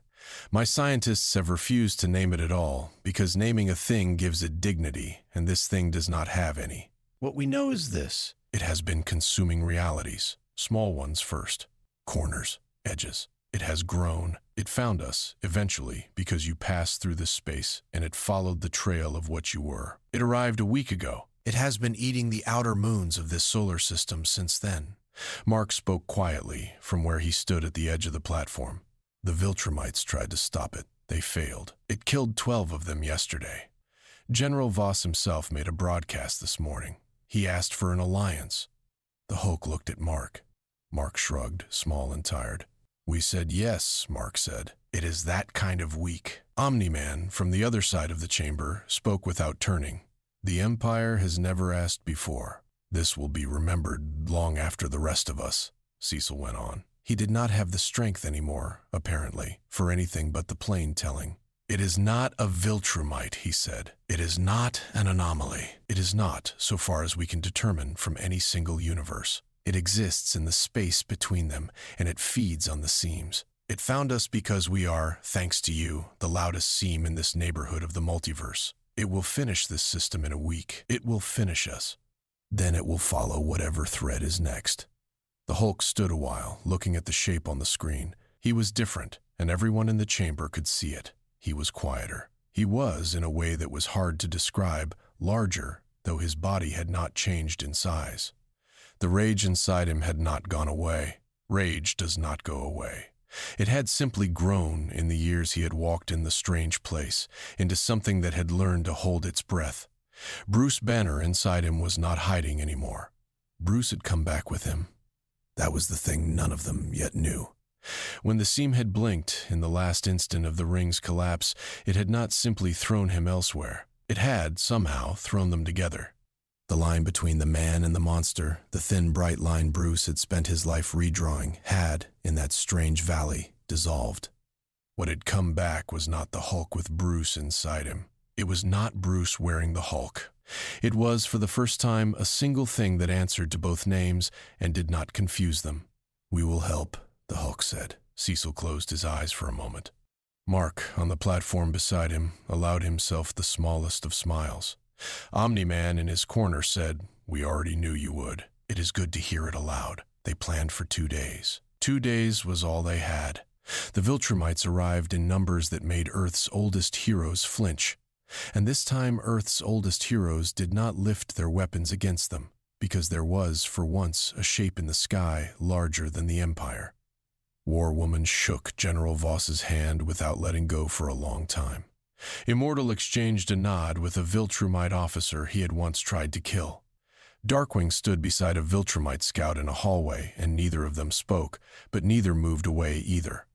My scientists have refused to name it at all because naming a thing gives it dignity, and this thing does not have any. What we know is this. It has been consuming realities, small ones first, corners, edges. It has grown. It found us, eventually, because you passed through this space, and it followed the trail of what you were. It arrived a week ago. It has been eating the outer moons of this solar system since then. Mark spoke quietly from where he stood at the edge of the platform. The Viltrumites tried to stop it. They failed. It killed 12 of them yesterday. General Voss himself made a broadcast this morning. He asked for an alliance. The Hulk looked at Mark. Mark shrugged, small and tired. We said yes, Mark said. It is that kind of weak. Omni-Man, from the other side of the chamber, spoke without turning. The Empire has never asked before. This will be remembered long after the rest of us, Cecil went on. He did not have the strength anymore, apparently, for anything but the plain telling. It is not a Viltrumite, he said. It is not an anomaly. It is not, so far as we can determine, from any single universe. It exists in the space between them, and it feeds on the seams. It found us because we are, thanks to you, the loudest seam in this neighborhood of the multiverse. It will finish this system in a week. It will finish us. Then it will follow whatever thread is next. The Hulk stood a while, looking at the shape on the screen. He was different, and everyone in the chamber could see it. He was quieter. He was, in a way that was hard to describe, larger, though his body had not changed in size. The rage inside him had not gone away. Rage does not go away. It had simply grown in the years he had walked in the strange place, into something that had learned to hold its breath. Bruce Banner inside him was not hiding anymore. Bruce had come back with him. That was the thing none of them yet knew. When the seam had blinked in the last instant of the ring's collapse, it had not simply thrown him elsewhere. It had, somehow, thrown them together. The line between the man and the monster, the thin, bright line Bruce had spent his life redrawing, had, in that strange valley, dissolved. What had come back was not the Hulk with Bruce inside him. It was not Bruce wearing the Hulk. It was, for the first time, a single thing that answered to both names and did not confuse them. We will help, the Hulk said. Cecil closed his eyes for a moment. Mark, on the platform beside him, allowed himself the smallest of smiles. Omni-Man in his corner said, We already knew you would. It is good to hear it aloud. They planned for 2 days. 2 days was all they had. The Viltrumites arrived in numbers that made Earth's oldest heroes flinch. And this time Earth's oldest heroes did not lift their weapons against them, because there was, for once, a shape in the sky larger than the Empire. War Woman shook General Voss's hand without letting go for a long time. Immortal exchanged a nod with a Viltrumite officer he had once tried to kill. Darkwing stood beside a Viltrumite scout in a hallway, and neither of them spoke, but neither moved away either.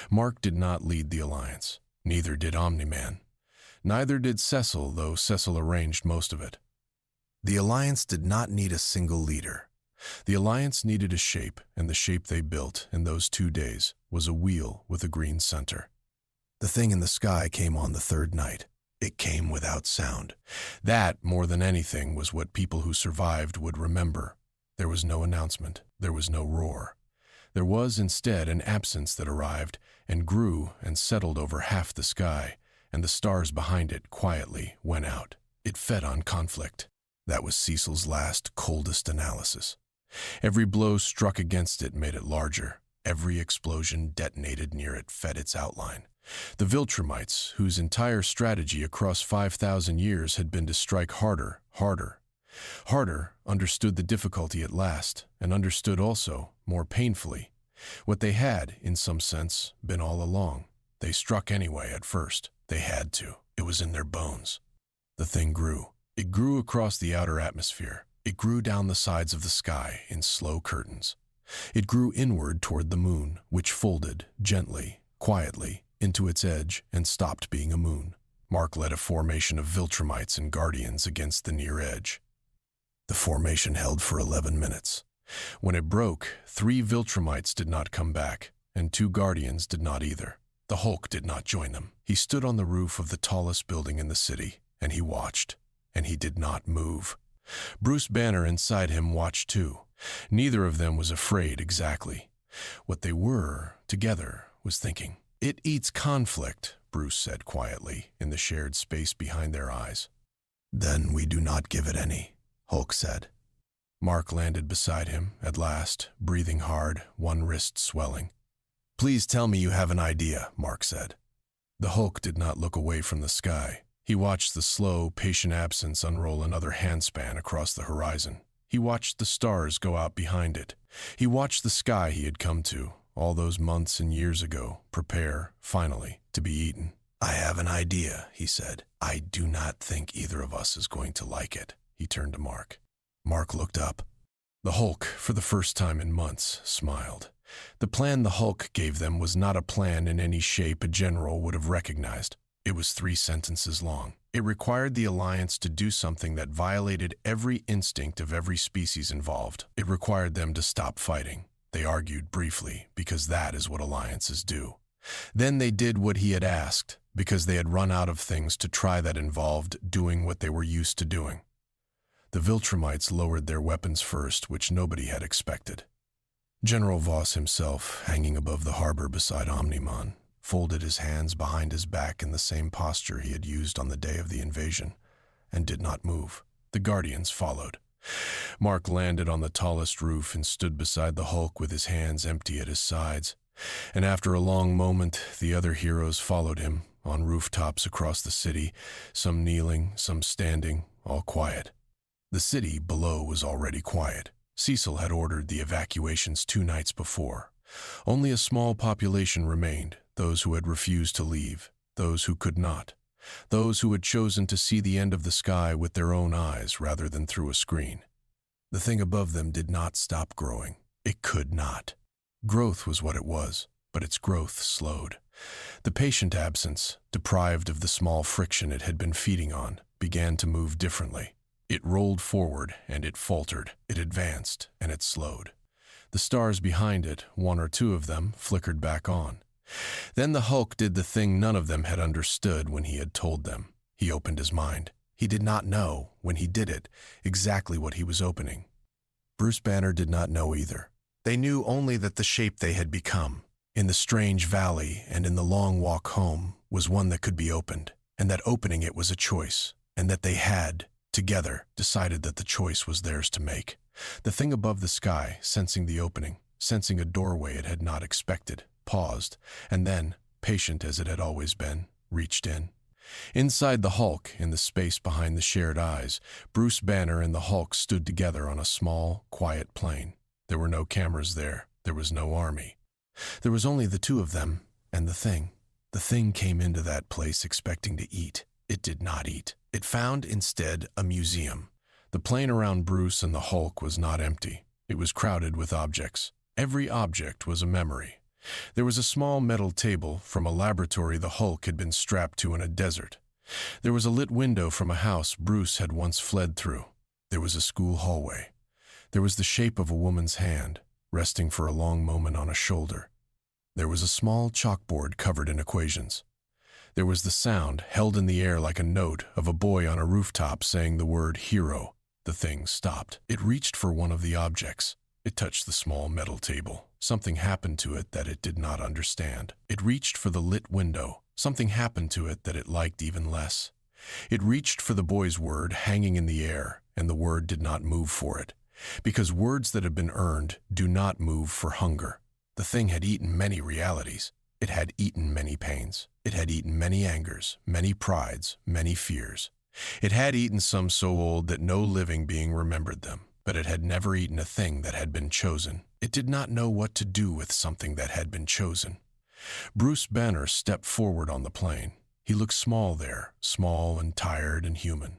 Mark did not lead the alliance. Neither did Omni-Man. Neither did Cecil, though Cecil arranged most of it. The alliance did not need a single leader. The alliance needed a shape, and the shape they built in those 2 days was a wheel with a green center. The thing in the sky came on the third night. It came without sound. That, more than anything, was what people who survived would remember. There was no announcement. There was no roar. There was, instead, an absence that arrived and grew and settled over half the sky, and the stars behind it quietly went out. It fed on conflict. That was Cecil's last, coldest analysis. Every blow struck against it made it larger. Every explosion detonated near it fed its outline. The Viltrumites, whose entire strategy across 5,000 years had been to strike harder, harder. Harder understood the difficulty at last, and understood also, more painfully, what they had, in some sense, been all along. They struck anyway at first. They had to. It was in their bones. The thing grew. It grew across the outer atmosphere. It grew down the sides of the sky in slow curtains. It grew inward toward the moon, which folded, gently, quietly, into its edge and stopped being a moon. Mark led a formation of Viltrumites and Guardians against the near edge. The formation held for 11 minutes. When it broke, 3 Viltrumites did not come back, and 2 Guardians did not either. The Hulk did not join them. He stood on the roof of the tallest building in the city, and he watched, and he did not move. Bruce Banner inside him watched too. Neither of them was afraid exactly. What they were, together, was thinking. It eats conflict, Bruce said quietly, in the shared space behind their eyes. Then we do not give it any, Hulk said. Mark landed beside him, at last, breathing hard, one wrist swelling. Please tell me you have an idea, Mark said. The Hulk did not look away from the sky. He watched the slow, patient absence unroll another handspan across the horizon. He watched the stars go out behind it. He watched the sky he had come to, all those months and years ago, prepare, finally, to be eaten. I have an idea, he said. I do not think either of us is going to like it. He turned to Mark. Mark looked up. The Hulk, for the first time in months, smiled. The plan the Hulk gave them was not a plan in any shape a general would have recognized. It was 3 sentences long. It required the Alliance to do something that violated every instinct of every species involved. It required them to stop fighting. They argued briefly, because that is what alliances do. Then they did what he had asked, because they had run out of things to try that involved doing what they were used to doing. The Viltrumites lowered their weapons first, which nobody had expected. General Voss himself, hanging above the harbor beside Omni-Man, folded his hands behind his back in the same posture he had used on the day of the invasion, and did not move. The Guardians followed. Mark landed on the tallest roof and stood beside the Hulk with his hands empty at his sides. And after a long moment, the other heroes followed him, on rooftops across the city, some kneeling, some standing, all quiet. The city below was already quiet. Cecil had ordered the evacuations 2 nights before. Only a small population remained, those who had refused to leave, those who could not, those who had chosen to see the end of the sky with their own eyes rather than through a screen. The thing above them did not stop growing. It could not. Growth was what it was, but its growth slowed. The patient absence, deprived of the small friction it had been feeding on, began to move differently. It rolled forward, and it faltered. It advanced, and it slowed. The stars behind it, 1 or 2 of them, flickered back on. Then the Hulk did the thing none of them had understood when he had told them. He opened his mind. He did not know, when he did it, exactly what he was opening. Bruce Banner did not know either. They knew only that the shape they had become, in the strange valley and in the long walk home, was one that could be opened, and that opening it was a choice, and that they had, together, decided that the choice was theirs to make. The thing above the sky, sensing the opening, sensing a doorway it had not expected, paused, and then, patient as it had always been, reached in. Inside the Hulk, in the space behind the shared eyes, Bruce Banner and the Hulk stood together on a small, quiet plain. There were no cameras there. There was no army. There was only the 2 of them and the thing. The thing came into that place expecting to eat. It did not eat. It found, instead, a museum. The plain around Bruce and the Hulk was not empty. It was crowded with objects. Every object was a memory. There was a small metal table from a laboratory the Hulk had been strapped to in a desert. There was a lit window from a house Bruce had once fled through. There was a school hallway. There was the shape of a woman's hand, resting for a long moment on a shoulder. There was a small chalkboard covered in equations. There was the sound, held in the air like a note, of a boy on a rooftop saying the word hero. The thing stopped. It reached for one of the objects. It touched the small metal table. Something happened to it that it did not understand. It reached for the lit window. Something happened to it that it liked even less. It reached for the boy's word hanging in the air, and the word did not move for it. Because words that have been earned do not move for hunger. The thing had eaten many realities. It had eaten many pains. It had eaten many angers, many prides, many fears. It had eaten some so old that no living being remembered them. But it had never eaten a thing that had been chosen. It did not know what to do with something that had been chosen. Bruce Banner stepped forward on the plain. He looked small there, small and tired and human.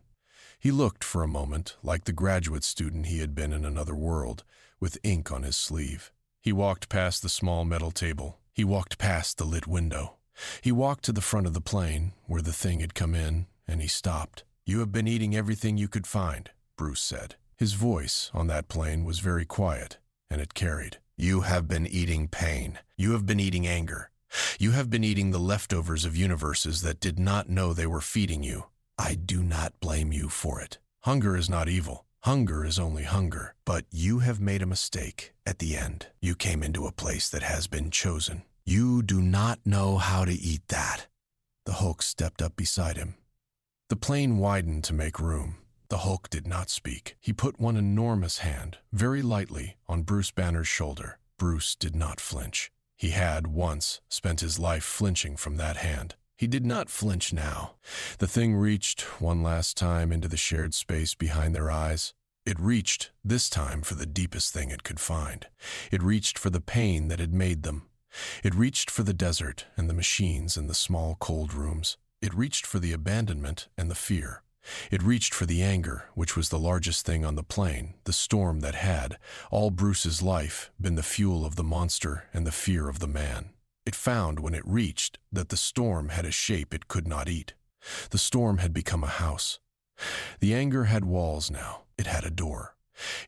He looked, for a moment, like the graduate student he had been in another world, with ink on his sleeve. He walked past the small metal table. He walked past the lit window. He walked to the front of the plane, where the thing had come in, and he stopped. "You have been eating everything you could find," Bruce said. His voice, on that plane, was very quiet, and it carried. "You have been eating pain. You have been eating anger. You have been eating the leftovers of universes that did not know they were feeding you. I do not blame you for it. Hunger is not evil. Hunger is only hunger. But you have made a mistake at the end. You came into a place that has been chosen. "You do not know how to eat that." The Hulk stepped up beside him. The plane widened to make room. The Hulk did not speak. He put one enormous hand, very lightly, on Bruce Banner's shoulder. Bruce did not flinch. He had, once, spent his life flinching from that hand. He did not flinch now. The thing reached, one last time, into the shared space behind their eyes. It reached, this time, for the deepest thing it could find. It reached for the pain that had made them. It reached for the desert and the machines and the small, cold rooms. It reached for the abandonment and the fear. It reached for the anger, which was the largest thing on the plane, the storm that had, all Bruce's life, been the fuel of the monster and the fear of the man. It found, when it reached, that the storm had a shape it could not eat. The storm had become a house. The anger had walls now. It had a door.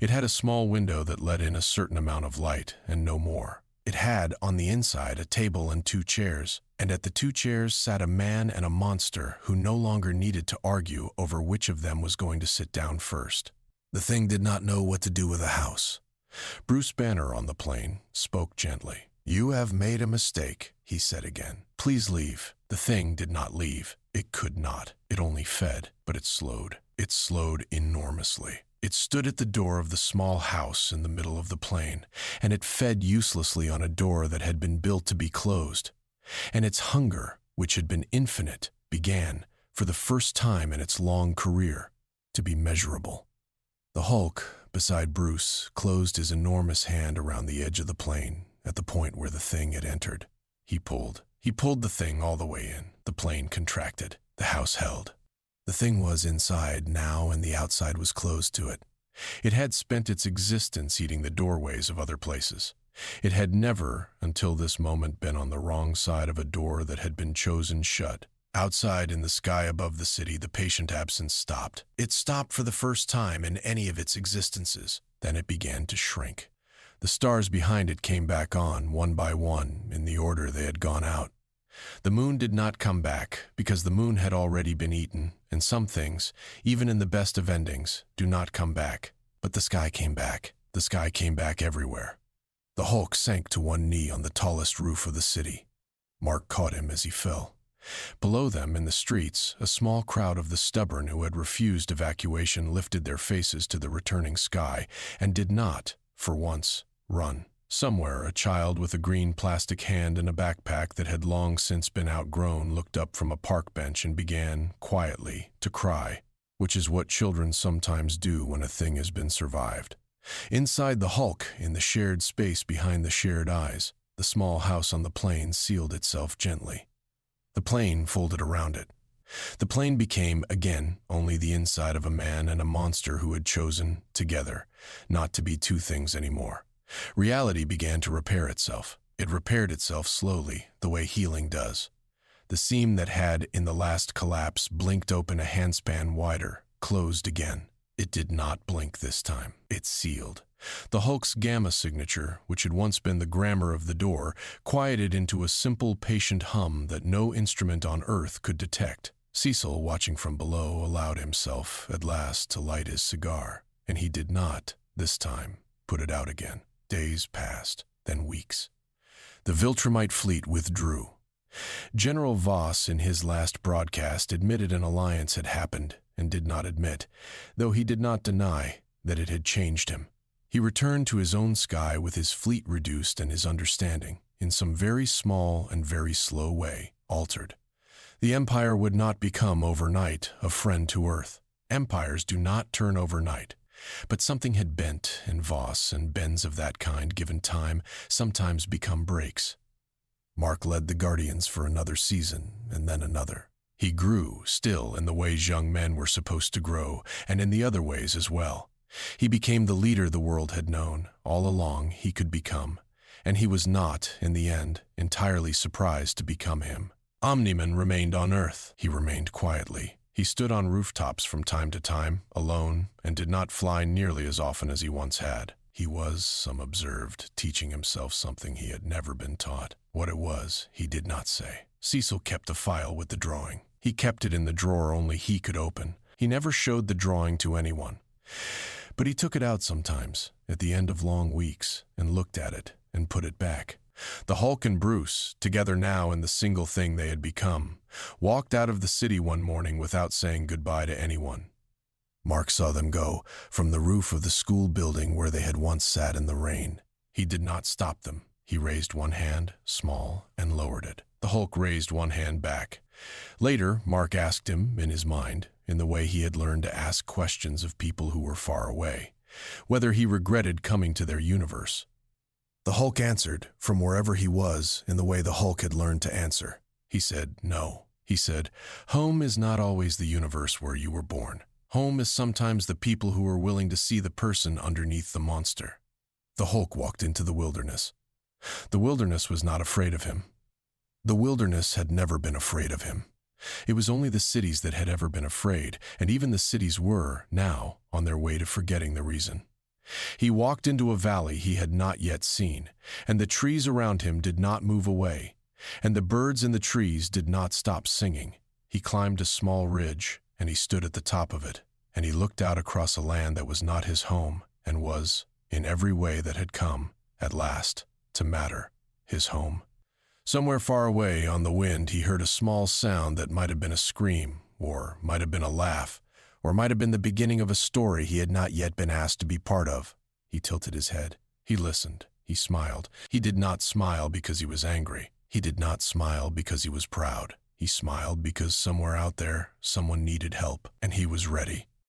It had a small window that let in a certain amount of light, and no more. It had, on the inside, a table and 2 chairs, and at the 2 chairs sat a man and a monster who no longer needed to argue over which of them was going to sit down first. The thing did not know what to do with a house. Bruce Banner, on the plane, spoke gently. "You have made a mistake," he said again. "Please leave." The thing did not leave. It could not. It only fed, but it slowed. It slowed enormously. It stood at the door of the small house in the middle of the plane, and it fed uselessly on a door that had been built to be closed. And its hunger, which had been infinite, began, for the first time in its long career, to be measurable. The Hulk, beside Bruce, closed his enormous hand around the edge of the plane, at the point where the thing had entered. He pulled the thing all the way in. The plane contracted. The house held. The thing was inside now, and the outside was closed to it. It had spent its existence eating the doorways of other places. It had never, until this moment, been on the wrong side of a door that had been chosen shut. Outside, in the sky above the city, the patient absence stopped. It stopped for the first time in any of its existences. Then it began to shrink. The stars behind it came back on, one by one, in the order they had gone out. The moon did not come back, because the moon had already been eaten, and some things, even in the best of endings, do not come back. But the sky came back. The sky came back everywhere. The Hulk sank to one knee on the tallest roof of the city. Mark caught him as he fell. Below them, in the streets, a small crowd of the stubborn who had refused evacuation lifted their faces to the returning sky and did not, for once, run. Somewhere, a child with a green plastic hand and a backpack that had long since been outgrown looked up from a park bench and began, quietly, to cry, which is what children sometimes do when a thing has been survived. Inside the Hulk, in the shared space behind the shared eyes, the small house on the plane sealed itself gently. The plane folded around it. The plane became, again, only the inside of a man and a monster who had chosen, together, not to be two things anymore. Reality began to repair itself. It repaired itself slowly, the way healing does. The seam that had, in the last collapse, blinked open a handspan wider, closed again. It did not blink this time. It sealed. The Hulk's gamma signature, which had once been the grammar of the door, quieted into a simple, patient hum that no instrument on Earth could detect. Cecil, watching from below, allowed himself, at last, to light his cigar, and he did not, this time, put it out again. Days passed, then weeks. The Viltrumite fleet withdrew. General Voss, in his last broadcast, admitted an alliance had happened, and did not admit, though he did not deny, that it had changed him. He returned to his own sky with his fleet reduced and his understanding, in some very small and very slow way, altered. The Empire would not become overnight a friend to Earth. Empires do not turn overnight. But something had bent, and Voss and bends of that kind, given time, sometimes become breaks. Mark led the Guardians for another season, and then another. He grew, still, in the ways young men were supposed to grow, and in the other ways as well. He became the leader the world had known, all along he could become, and he was not, in the end, entirely surprised to become him. Omni-Man remained on Earth. He remained quietly. He stood on rooftops from time to time, alone, and did not fly nearly as often as he once had. He was, some observed, teaching himself something he had never been taught. What it was, he did not say. Cecil kept a file with the drawing. He kept it in the drawer only he could open. He never showed the drawing to anyone. But he took it out sometimes, at the end of long weeks, and looked at it, and put it back. The Hulk and Bruce, together now in the single thing they had become, walked out of the city one morning without saying goodbye to anyone. Mark saw them go from the roof of the school building where they had once sat in the rain. He did not stop them. He raised one hand, small, and lowered it. The Hulk raised one hand back. Later, Mark asked him, in his mind, in the way he had learned to ask questions of people who were far away, whether he regretted coming to their universe. The Hulk answered, from wherever he was, in the way the Hulk had learned to answer. He said, no. He said, home is not always the universe where you were born. Home is sometimes the people who are willing to see the person underneath the monster. The Hulk walked into the wilderness. The wilderness was not afraid of him. The wilderness had never been afraid of him. It was only the cities that had ever been afraid, and even the cities were, now, on their way to forgetting the reason. He walked into a valley he had not yet seen, and the trees around him did not move away, and the birds in the trees did not stop singing. He climbed a small ridge, and he stood at the top of it, and he looked out across a land that was not his home, and was, in every way that had come, at last, to matter, his home. Somewhere far away on the wind he heard a small sound that might have been a scream, or might have been a laugh, or might have been the beginning of a story he had not yet been asked to be part of. He tilted his head. He listened. He smiled. He did not smile because he was angry. He did not smile because he was proud. He smiled because somewhere out there, someone needed help, and he was ready.